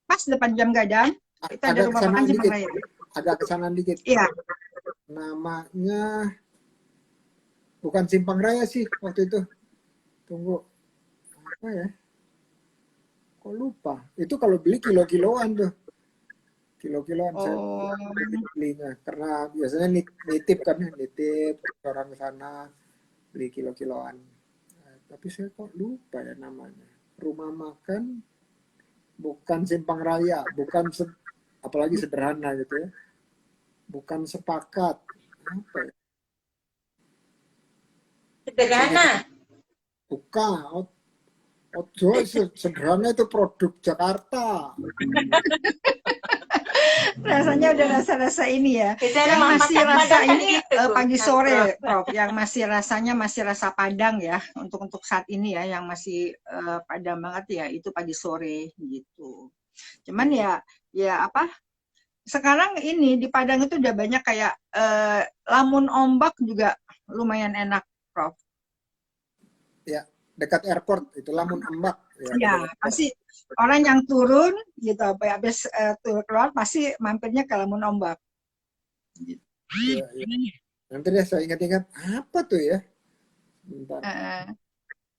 Speaker 3: Pas depan Jam Gadang, itu ada
Speaker 1: Agak
Speaker 3: rumah
Speaker 1: kesanaan
Speaker 3: makan Simpang
Speaker 1: dikit,
Speaker 3: Raya.
Speaker 1: agak kesanaan dikit.
Speaker 3: Iya.
Speaker 1: Namanya bukan Simpang Raya sih waktu itu. Tunggu, apa ya? Kok lupa? Itu kalau beli kilo-kiloan tuh. Kilo-kiloan saya
Speaker 3: Oh,
Speaker 1: belinya. Karena biasanya nitip kan, nitip orang ke sana beli kilo-kiloan. Tapi saya kok lupa ya namanya. Rumah makan bukan Simpang Raya, bukan apalagi sederhana gitu ya. Bukan Sepakat. Apa ya?
Speaker 2: Sederhana.
Speaker 1: Bukan. Ojo sederhana itu produk Jakarta.
Speaker 3: rasanya udah rasa-rasa ini ya.
Speaker 2: Biasanya
Speaker 3: Yang
Speaker 2: rumah
Speaker 3: masih
Speaker 2: makan
Speaker 3: rasa
Speaker 2: Padang kan
Speaker 3: ini
Speaker 2: gitu tuh,
Speaker 3: pagi
Speaker 2: kan,
Speaker 3: sore,
Speaker 2: Prof.
Speaker 3: Prof. Yang masih rasanya masih rasa Padang ya. Untuk saat ini ya, yang masih Padang banget ya, itu pagi sore gitu. Cuman ya apa? Sekarang ini di Padang itu udah banyak kayak lamun ombak juga lumayan enak, Prof.
Speaker 1: Ya, dekat airport itu Lamun Ombak ya,
Speaker 3: Ya,
Speaker 1: dekat airport.
Speaker 3: pasti orang yang turun gitu, apa ya, habis keluar pasti mampirnya ke Lamun Ombak.
Speaker 1: Ya, ya. Nanti deh saya ingat-ingat apa tuh ya. Bentar.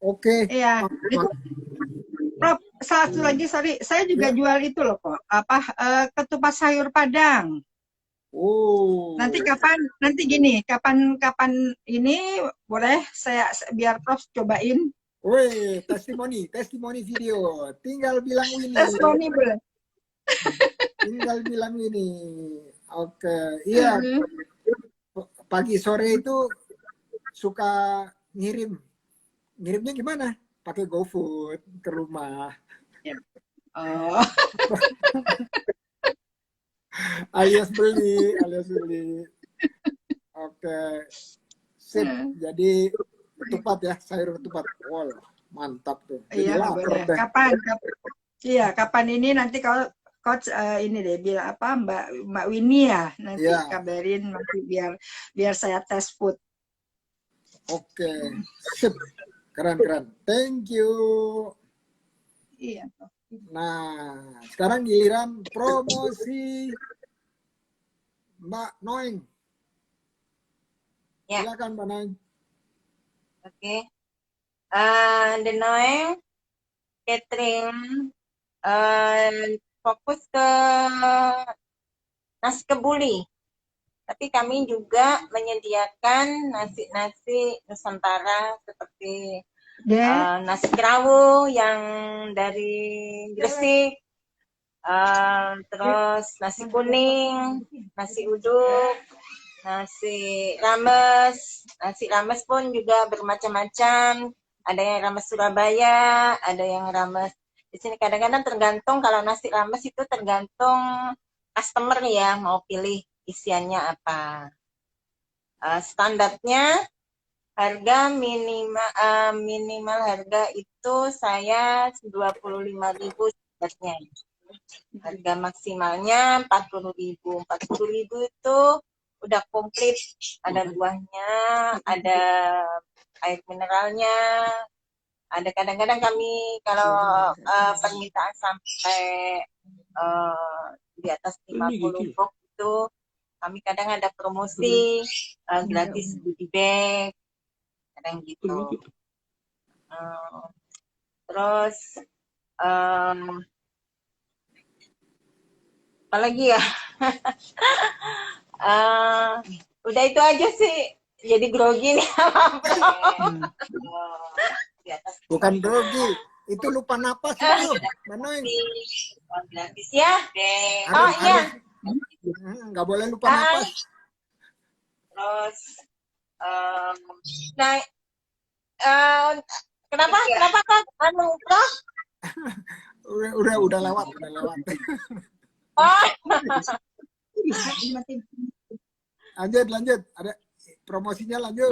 Speaker 1: Oke.
Speaker 3: Iya, itu Prof, satu lagi, sorry, saya juga
Speaker 1: Ya.
Speaker 3: jual itu loh kok, ketupat sayur Padang.
Speaker 1: Oh.
Speaker 3: Nanti gini, kapan ini boleh saya biar Prof cobain.
Speaker 1: Weh, testimoni video. Tinggal bilang Winnie.
Speaker 3: Testimoni boleh.
Speaker 1: Tinggal bilang ini. Oke, iya. Pagi sore itu suka ngirimnya gimana? Pakai GoFood ke rumah.
Speaker 3: Oh,
Speaker 1: alias beli. Oke, sip. Jadi ketupat ya, sayur ketupat. Wow, mantap tuh. Jadi
Speaker 3: iya
Speaker 1: lapar
Speaker 3: boleh.
Speaker 1: deh.
Speaker 3: Kapan ini nanti kalau coach ini deh bilang apa Mbak Winnie ya nanti
Speaker 1: Ya.
Speaker 3: kabarin nanti biar saya tes food.
Speaker 1: Oke, sip. Keren. Thank you.
Speaker 3: Iya.
Speaker 1: Nah, sekarang giliran promosi Mbak Noeng.
Speaker 2: Ya.
Speaker 1: Silakan Mbak Noeng.
Speaker 2: Oke. The Noeng catering fokus ke nasi kebuli. Tapi kami juga menyediakan nasi-nasi Nusantara seperti nasi kerawu yang dari Gresik, terus nasi kuning, nasi uduk, nasi rames pun juga bermacam-macam. Ada yang rames Surabaya, ada yang rames di sini. Kadang-kadang tergantung, kalau nasi rames itu tergantung customer ya mau pilih isiannya apa. Standarnya harga minimal harga itu saya 25.000 standarnya. Harga maksimalnya 40.000. 40.000 itu udah komplit, ada buahnya, ada air mineralnya, Ada kadang-kadang kami kalau permintaan sampai di atas 50 box itu kami kadang ada promosi gratis goodie bag, kadang gitu. Terus apa lagi ya? Udah itu aja sih. Jadi grogi nih sama Bro. Di atas
Speaker 1: Bukan grogi, itu lupa napas itu, Mbak Noeng.
Speaker 2: gratis ya. Oh
Speaker 1: Harus,
Speaker 2: iya.
Speaker 1: nggak boleh lupa napas.
Speaker 2: Terus, nah, kenapa kak? Bro?
Speaker 1: Udah lewat.
Speaker 2: Oh,
Speaker 1: Lanjut. Ada promosinya, lanjut.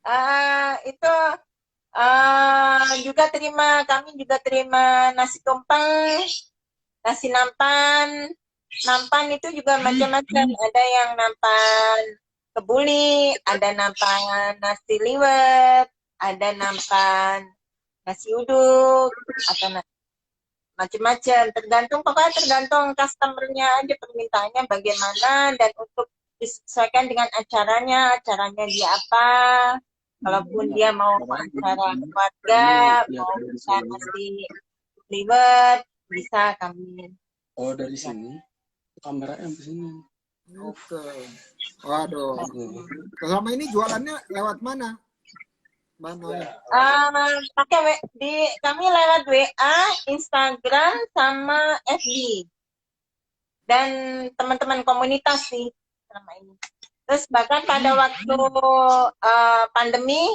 Speaker 2: nah, itu kami juga terima nasi tumpeng, nasi nampan. Nampan itu juga macam-macam. Ada yang nampan kebuli, ada nampan nasi liwet, ada nampan nasi uduk, atau macam-macam. Pokoknya tergantung customernya aja permintaannya bagaimana, dan untuk disesuaikan dengan acaranya dia apa. Kalaupun dia mau acara keluarga, mau buka nasi liwet, bisa kami.
Speaker 4: Oh, dari sini kameranya ke sini.
Speaker 1: Oke. Waduh. Selama ini jualannya lewat mana, Mbak Noeng?
Speaker 2: Kami lewat WA, Instagram, sama FB. Dan teman-teman komunitas sih selama ini. Terus bahkan pada waktu pandemi,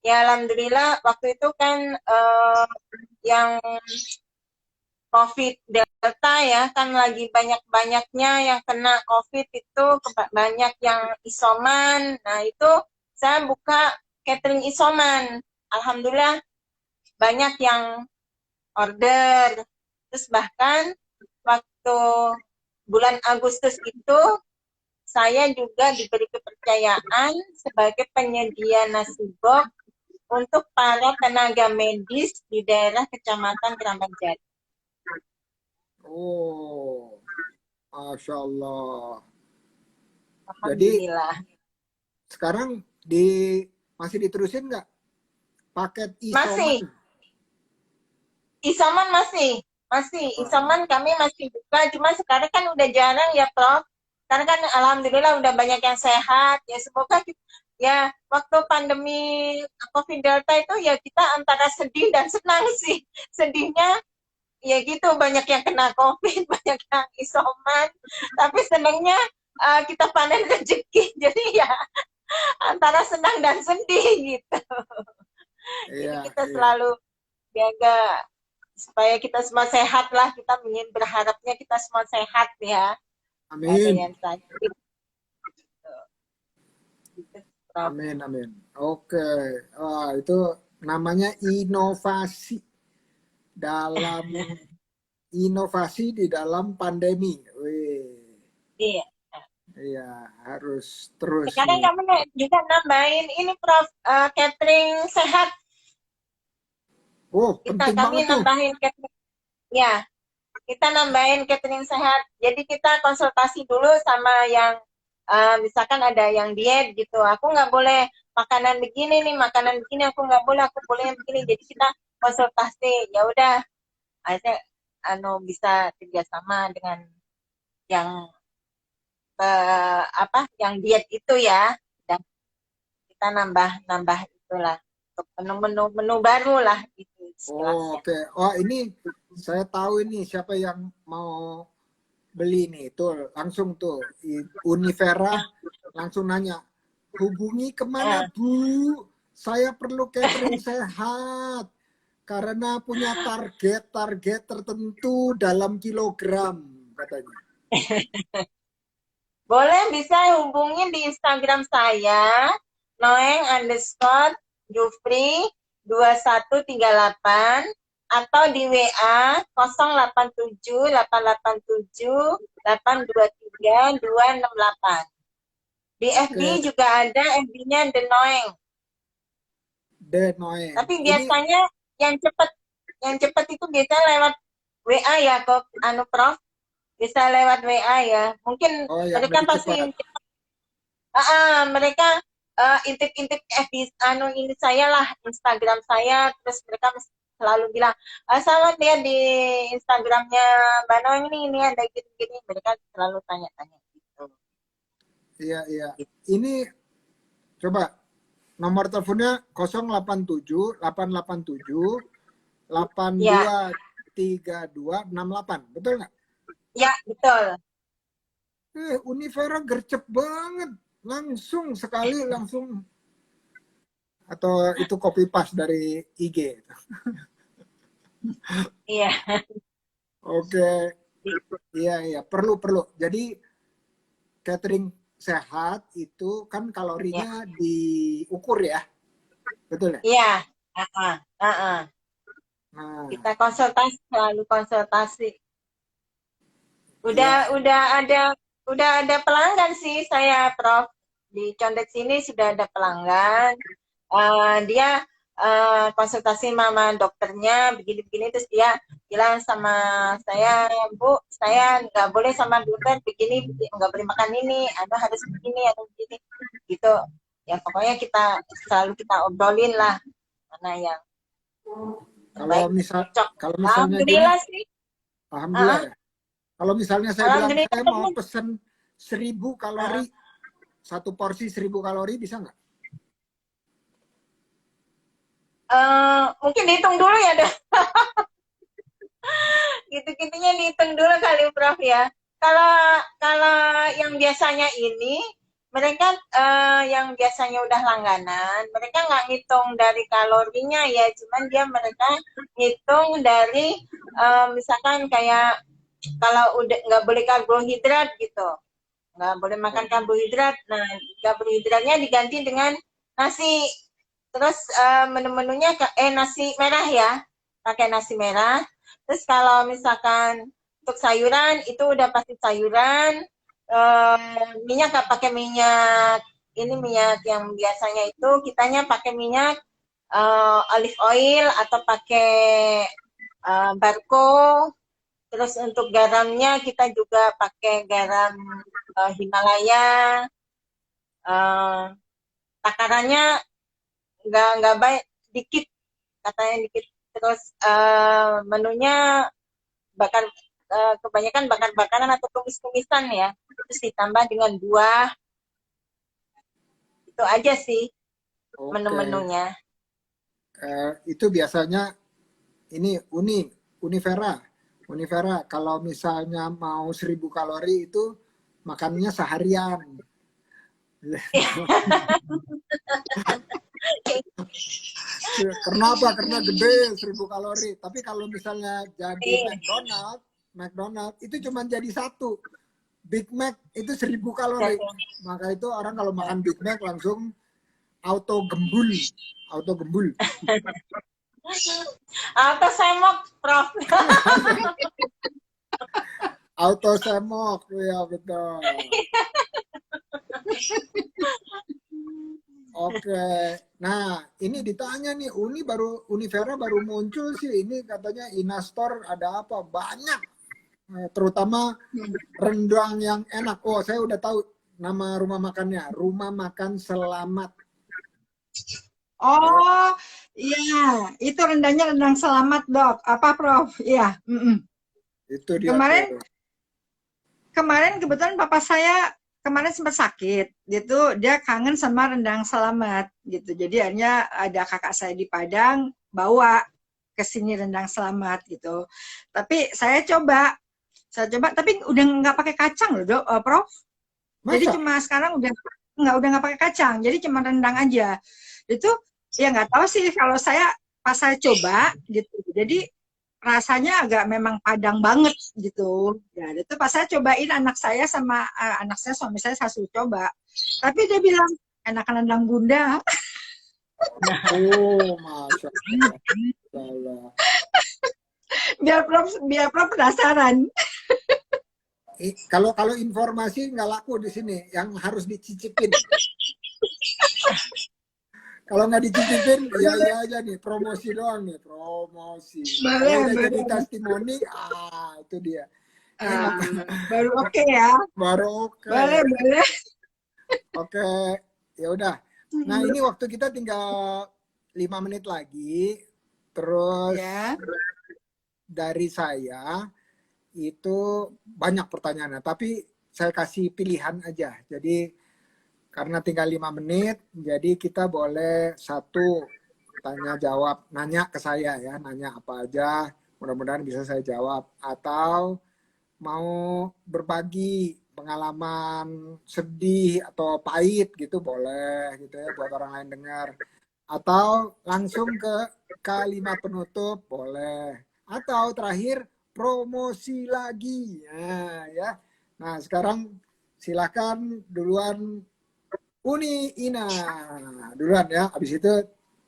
Speaker 2: ya alhamdulillah waktu itu kan yang COVID Delta ya, kan lagi banyak-banyaknya yang kena COVID itu, banyak yang isoman. Nah itu saya buka catering isoman. Alhamdulillah banyak yang order. Terus bahkan waktu bulan Agustus itu saya juga diberi kepercayaan sebagai penyedia nasi box untuk para tenaga medis di daerah Kecamatan Keramat Jati.
Speaker 1: Oh, Masya Allah. Jadi sekarang masih diterusin nggak paket isoman?
Speaker 2: Masih. Isoman masih. Isoman kami masih buka, cuma sekarang kan udah jarang ya Prof. Karena kan alhamdulillah udah banyak yang sehat. Ya semoga ya waktu pandemi COVID Delta itu ya kita antara sedih dan senang sih. Sedihnya ya gitu, banyak yang kena COVID, banyak yang isoman. Tapi senangnya kita panen rezeki. Jadi ya antara senang dan sedih gitu. Jadi kita selalu jaga supaya kita semua sehat lah. Kita ingin berharapnya kita semua sehat ya.
Speaker 1: Amin. Amin. Oke. Itu namanya inovasi di dalam pandemi.
Speaker 2: Iya.
Speaker 1: Iya, harus terus.
Speaker 2: Sekarang kami juga nambahin ini Prof, catering sehat.
Speaker 1: Oh, penting banget tuh.
Speaker 2: Nambahin catering. Ya, kita nambahin catering sehat. Jadi kita konsultasi dulu sama yang misalkan ada yang diet gitu. Aku nggak boleh makanan begini nih, makanan begini aku nggak boleh, aku boleh yang begini. Jadi kita konsultasi. Ya udah, akhirnya bisa kerjasama dengan yang yang diet itu ya, dan kita nambah itulah untuk menu baru lah gitu.
Speaker 1: Oke. Ini saya tahu ini siapa yang mau beli nih, tuh langsung tuh Univera langsung nanya, hubungi kemana Bu? Saya perlu catering sehat karena punya target tertentu dalam kilogram katanya.
Speaker 2: Boleh, bisa hubungi di Instagram saya, Noeng_Jufri 2138, atau di WA 087 887 823 268. Di FB juga ada, FB-nya The Noeng.
Speaker 1: Noe.
Speaker 2: Tapi
Speaker 1: Ini
Speaker 2: biasanya yang cepat itu biasanya lewat WA ya kok, Prof. Bisa lewat WA ya. Mungkin
Speaker 1: oh yang
Speaker 2: mereka
Speaker 1: lebih
Speaker 2: pasti
Speaker 1: cepat.
Speaker 2: mereka intip-intip ini saya lah, Instagram saya, terus mereka selalu bilang, selamat lihat di Instagramnya Mbak Noeng ini ada gini-gini, mereka selalu tanya-tanya gitu.
Speaker 1: Iya, iya. Ini coba nomor teleponnya 087 887
Speaker 2: Ya,
Speaker 1: 823268. Betul nggak?
Speaker 2: ya betul.
Speaker 1: Univera gercep banget. Langsung sekali langsung. Atau itu copy paste dari IG.
Speaker 2: Iya.
Speaker 1: Oke. Iya, iya. Perlu. Jadi catering sehat itu kan kalorinya diukur ya. Betul ya?
Speaker 2: Iya. Nah, kita selalu konsultasi.
Speaker 1: Iya.
Speaker 2: Udah ada pelanggan sih saya, Prof. Di Condet sini sudah ada pelanggan. Dia konsultasi sama dokternya begini-begini, terus dia bilang sama saya, Bu, saya nggak boleh sama dokter begini, nggak boleh makan ini, Anda harus begini atau begini, gitu. Ya pokoknya selalu kita obrolin lah mana yang baik, cocok.
Speaker 1: Kalau misalnya gini,
Speaker 2: Alhamdulillah sih.
Speaker 1: alhamdulillah ya. Kalau misalnya saya bilang
Speaker 2: Alhamdulillah
Speaker 1: saya mau
Speaker 2: teman.
Speaker 1: pesen 1000 kalori, satu porsi 1000 kalori bisa nggak?
Speaker 2: Mungkin dihitung dulu ya, deh. Gitu-gitunya dihitung dulu kali, Prof ya. Kalau yang biasanya ini, mereka yang biasanya udah langganan, mereka nggak ngitung dari kalorinya ya, cuman mereka ngitung dari misalkan kayak kalau udah nggak boleh karbohidrat gitu, nggak boleh makan karbohidrat. Nah, karbohidratnya diganti dengan nasi. Terus menu-menunya nasi merah ya, pakai nasi merah. Terus kalau misalkan untuk sayuran itu udah pasti sayuran. Minyak nggak pakai minyak ini, minyak yang biasanya itu kitanya pakai minyak olive oil atau pakai barco. Terus untuk garamnya kita juga pakai garam Himalaya. Takarannya nggak baik, dikit, katanya dikit. Terus menunya kebanyakan bakar-bakaran atau tumis-tumisan ya, terus ditambah dengan buah. Itu aja sih menu-menunya.
Speaker 1: Itu biasanya ini Univera kalau misalnya mau 1000 kalori itu makannya seharian. Kenapa? Karena gede 1000 kalori. Tapi kalau misalnya jadi McDonald itu cuma jadi satu. Big Mac itu 1000 kalori. Maka itu orang kalau makan Big Mac langsung auto gembul.
Speaker 2: Auto semok, Prof.
Speaker 1: Auto semok, ya betul. Oke, nah ini ditanya nih, Univera baru muncul sih, ini katanya Inastor ada apa? Banyak, terutama rendang yang enak. Oh, saya udah tahu nama rumah makannya, Rumah Makan Selamat.
Speaker 3: Oh, iya, itu rendangnya rendang selamat, Dok. Apa, Prof? Iya.
Speaker 1: Itu dia.
Speaker 3: Kemarin kebetulan papa saya kemarin sempat sakit gitu, dia kangen sama rendang selamat gitu. Jadi akhirnya ada kakak saya di Padang bawa ke sini rendang selamat gitu. Tapi saya coba tapi udah nggak pakai kacang loh, Dok, Prof. Masa? Jadi cuma sekarang udah nggak pakai kacang, jadi cuma rendang aja. Itu ya nggak tahu sih, kalau pas saya coba gitu. Jadi rasanya agak memang Padang banget gitu. Ya, itu pas saya cobain anak saya suami saya suruh coba. Tapi dia bilang enakan rendang Bunda.
Speaker 1: Oh, Masya Allah.
Speaker 3: biar Prof penasaran.
Speaker 1: Kalau informasi nggak laku di sini, yang harus dicicipin. Kalau nggak dicicipin, iya iya aja nih, promosi doang nih, promosi. Kalau
Speaker 3: Boleh,
Speaker 1: udah jadi
Speaker 3: boleh.
Speaker 1: testimoni, itu dia. Ini
Speaker 3: Ah, baru oke ya.
Speaker 1: baru oke.
Speaker 3: Boleh, boleh.
Speaker 1: Oke, ya udah. Nah ini waktu kita tinggal 5 menit lagi. Terus
Speaker 3: Ya.
Speaker 1: dari saya itu banyak pertanyaannya, tapi saya kasih pilihan aja. Jadi karena tinggal 5 menit, jadi kita boleh satu tanya jawab, nanya ke saya ya, nanya apa aja, mudah-mudahan bisa saya jawab. Atau mau berbagi pengalaman sedih atau pahit gitu boleh gitu ya buat orang lain dengar. Atau langsung ke kalimat penutup boleh. Atau terakhir promosi lagi. Nah, ya. Nah, sekarang silakan duluan Uni Ina. Duluan ya. Habis itu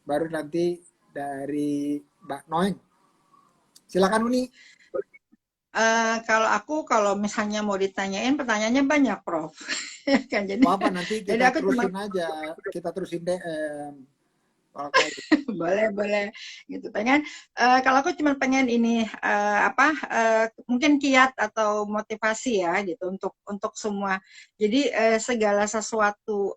Speaker 1: baru nanti dari Mbak Noeng. Silakan Uni.
Speaker 3: Kalau misalnya mau ditanyain pertanyaannya banyak, Prof. Kan
Speaker 1: Apa nanti
Speaker 3: jadi
Speaker 1: kita
Speaker 3: aku cuma
Speaker 1: terusin aja. Kita terusin DM.
Speaker 3: boleh gitu pengen kalau aku cuma pengen ini mungkin kiat atau motivasi ya gitu untuk semua. Jadi segala sesuatu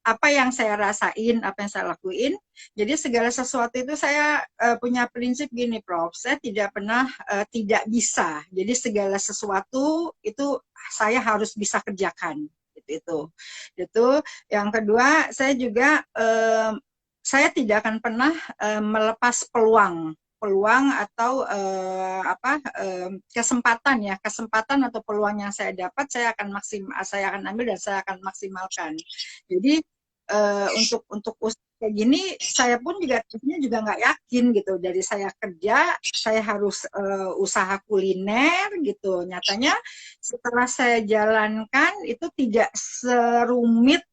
Speaker 3: apa yang saya rasain, apa yang saya lakuin. Jadi segala sesuatu itu saya punya prinsip gini, Prof. Saya tidak pernah tidak bisa. Jadi segala sesuatu itu saya harus bisa kerjakan. Itu. Yang kedua, saya juga saya tidak akan pernah melepas peluang atau kesempatan atau peluang yang saya dapat saya akan ambil dan saya akan maksimalkan. Jadi untuk usaha kayak gini saya pun juga nggak yakin gitu. Dari saya kerja saya harus usaha kuliner gitu. Nyatanya setelah saya jalankan itu tidak serumit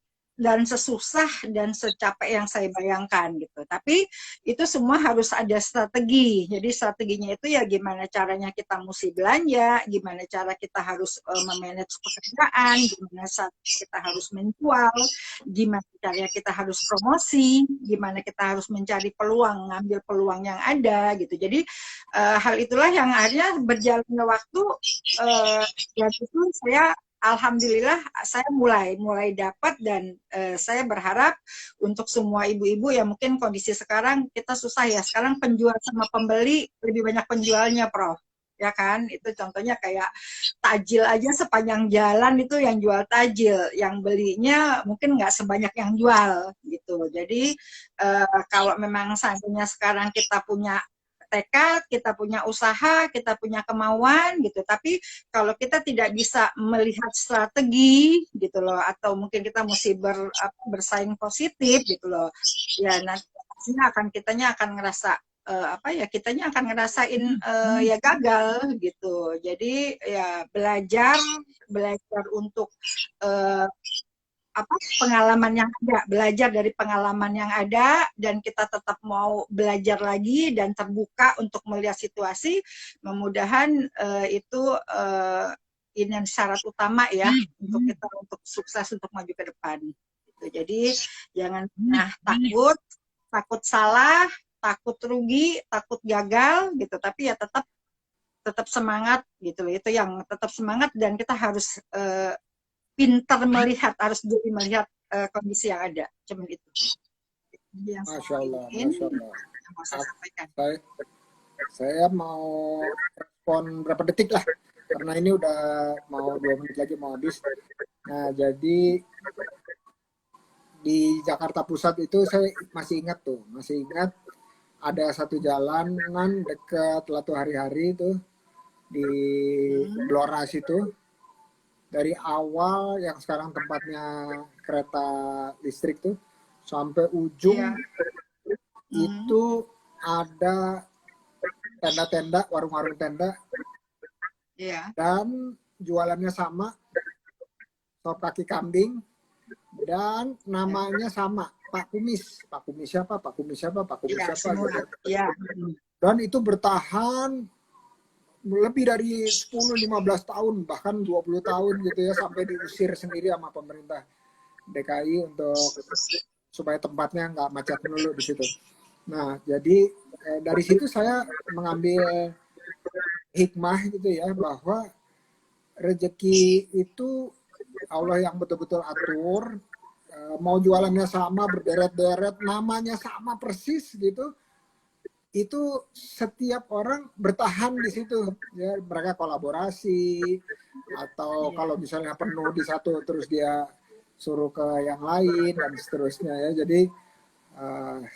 Speaker 3: dan sesusah dan secapek yang saya bayangkan gitu. Tapi itu semua harus ada strategi. Jadi strateginya itu ya gimana caranya kita mesti belanja, gimana cara kita harus memanage pekerjaan, gimana kita harus menjual, gimana caranya kita harus promosi, gimana kita harus mencari peluang, ngambil peluang yang ada gitu. Jadi hal itulah yang akhirnya berjalannya waktu dan itu saya alhamdulillah saya mulai dapat dan saya berharap untuk semua ibu-ibu ya mungkin kondisi sekarang kita susah ya. Sekarang penjual sama pembeli lebih banyak penjualnya, Prof. Ya kan? Itu contohnya kayak tajil aja sepanjang jalan itu yang jual tajil, yang belinya mungkin nggak sebanyak yang jual gitu. Jadi kalau memang seandainya sekarang kita punya tekad, kita punya usaha, kita punya kemauan gitu. Tapi kalau kita tidak bisa melihat strategi gitu loh, atau mungkin kita mesti bersaing positif gitu loh, ya nanti kitanya akan ngerasa kitanya akan ngerasain ya gagal gitu. Jadi ya belajar untuk pengalaman yang ada, belajar dari pengalaman yang ada dan kita tetap mau belajar lagi dan terbuka untuk melihat situasi. Mudah-mudahan itu ini syarat utama ya untuk kita untuk sukses untuk maju ke depan. Gitu. Jadi jangan pernah takut salah, takut rugi, takut gagal gitu. Tapi ya tetap semangat gitu. Itu yang tetap semangat dan kita harus pintar melihat, harus jadi melihat kondisi yang ada. Cuman itu. Yang
Speaker 1: Masya Allah, Masya Allah.
Speaker 3: Yang mau saya sampaikan.
Speaker 1: Saya mau respon berapa detik lah, karena ini udah mau 2 menit lagi mau habis. Nah, jadi di Jakarta Pusat itu saya masih ingat ada satu jalanan dekat Latu Hari-Hari itu di Blora situ. Dari awal yang sekarang tempatnya kereta listrik tuh sampai ujung itu ada tenda-tenda, warung-warung tenda, dan jualannya sama, sop kaki kambing, dan namanya sama, Pak Kumis siapa gitu. Dan itu bertahan lebih dari 10-15 tahun, bahkan 20 tahun gitu ya, sampai diusir sendiri sama pemerintah DKI untuk supaya tempatnya nggak macet dulu di situ. Nah, jadi dari situ saya mengambil hikmah gitu ya, bahwa rezeki itu Allah yang betul-betul atur. Mau jualannya sama, berderet-deret, namanya sama persis gitu, itu setiap orang bertahan di situ ya, mereka kolaborasi, atau kalau misalnya penuh di satu terus dia suruh ke yang lain dan seterusnya ya. Jadi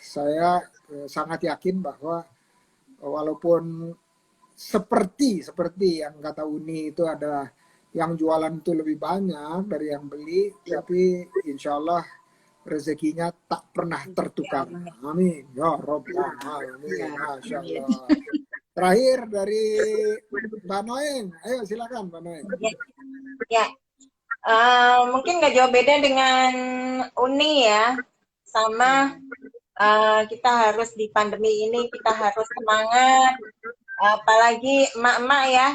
Speaker 1: saya sangat yakin bahwa walaupun seperti yang kata Uni itu adalah yang jualan itu lebih banyak dari yang beli, tapi insya Allah rezekinya tak pernah tertukar. Amin ya Rabbal Alamin. Masya Allah. Terakhir dari Mbak Noeng, ayo silakan Mbak Noeng.
Speaker 2: Ya, mungkin nggak jauh beda dengan Uni ya, sama kita harus di pandemi ini kita harus semangat, apalagi emak-emak ya,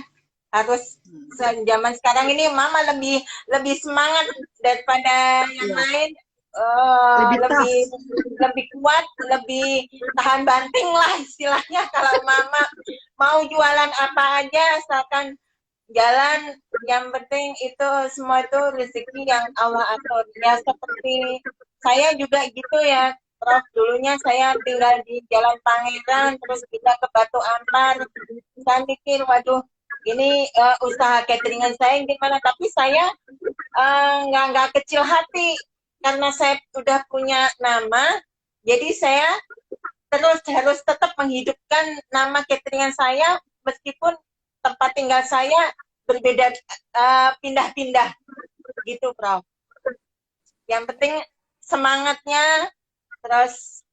Speaker 2: harus zaman sekarang ini mama lebih semangat daripada yang lain. Lebih kuat, lebih tahan banting lah istilahnya. Kalau mama mau jualan apa aja asalkan jalan, yang penting itu semua itu rezeki yang Allah atur. Ya seperti saya juga gitu ya, Prof. Dulunya saya tinggal di Jalan Pangeran, terus kita ke Batu Ampar. Saya mikir, waduh, ini usaha cateringan saya gimana? Tapi saya nggak kecil hati. Karena saya sudah punya nama, jadi saya terus harus tetap menghidupkan nama cateringan saya, meskipun tempat tinggal saya berbeda, pindah-pindah, gitu, Prof. Yang penting semangatnya, terus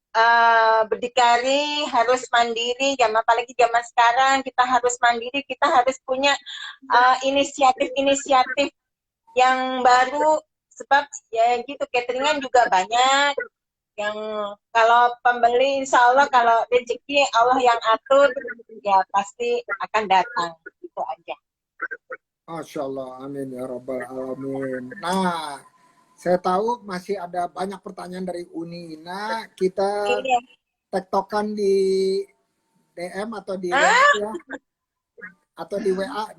Speaker 2: berdikari, harus mandiri, apalagi zaman sekarang kita harus mandiri, kita harus punya inisiatif-inisiatif yang baru. Sebab ya gitu, cateringan juga banyak yang kalau pembeli insya Allah, kalau rezeki Allah yang atur ya pasti akan datang, itu aja.
Speaker 1: Masya Allah, amin ya Rabbal Alamin. Nah, saya tahu masih ada banyak pertanyaan dari Uni Ina. Kita tektokan di DM atau di WA ya, atau di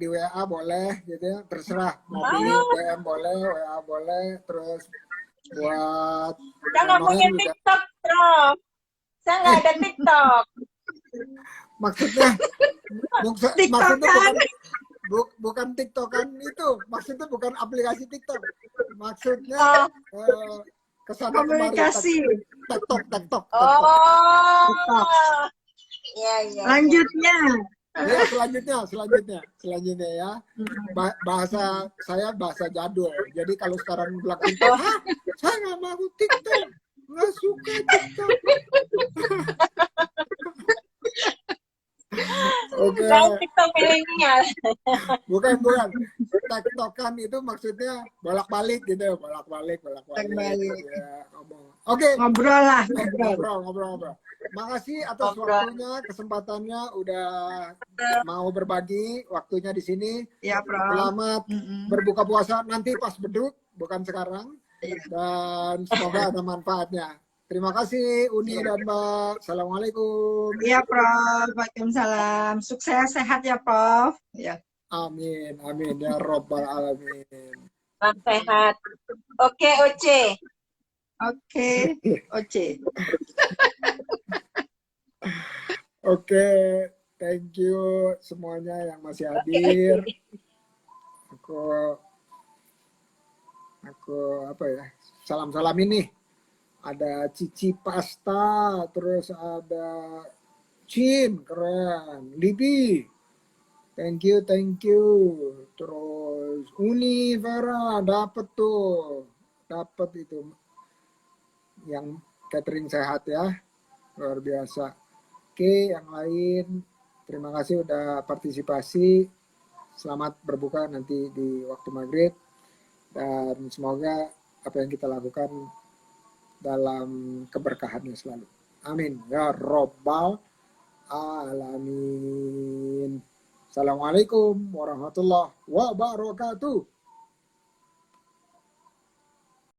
Speaker 1: WA boleh gitu ya, terserah, mau di DM boleh, WA boleh. Terus buat
Speaker 2: saya nggak punya TikTok, Prof. Saya nggak ada TikTok.
Speaker 1: Maksudnya bukan TikTokan itu, maksudnya bukan aplikasi TikTok, maksudnya kesana kemari TikTok.
Speaker 2: Iya.
Speaker 3: Lanjutnya.
Speaker 1: Ya, selanjutnya ya. Bahasa saya bahasa jadul. Jadi kalau sekarang bilang TikTok, saya nggak mau TikTok, nggak suka TikTok. Oke.
Speaker 2: TikTok milenial.
Speaker 1: Bukan. TikTokan itu maksudnya bolak-balik gitu, bolak-balik. Ya, Oke.
Speaker 3: Ngobrol lah.
Speaker 1: Ngobrol. Makasih atas waktunya, kesempatannya, udah mau berbagi waktunya di sini.
Speaker 3: Ya, Prof.
Speaker 1: Selamat berbuka puasa nanti pas beduk, bukan sekarang. Dan semoga ada manfaatnya. Terima kasih Uni dan Mbak. Assalamualaikum.
Speaker 3: Iya, Prof. Waalaikumsalam. Sukses, sehat ya, Prof. Ya.
Speaker 1: Amin ya Rabbal Alamin.
Speaker 2: Salam sehat. Oke, Oce.
Speaker 1: Oke, thank you semuanya yang masih hadir. Aku apa ya? Salam ini. Ada Cici Pasta, terus ada Chin, keren. Libi, thank you. Terus Uni Vera dapat itu yang catering sehat ya, luar biasa. Oke, yang lain terima kasih udah partisipasi. Selamat berbuka nanti di waktu maghrib, dan semoga apa yang kita lakukan dalam keberkahannya selalu. Amin ya Rabbal Alamin. Assalamualaikum warahmatullahi wabarakatuh.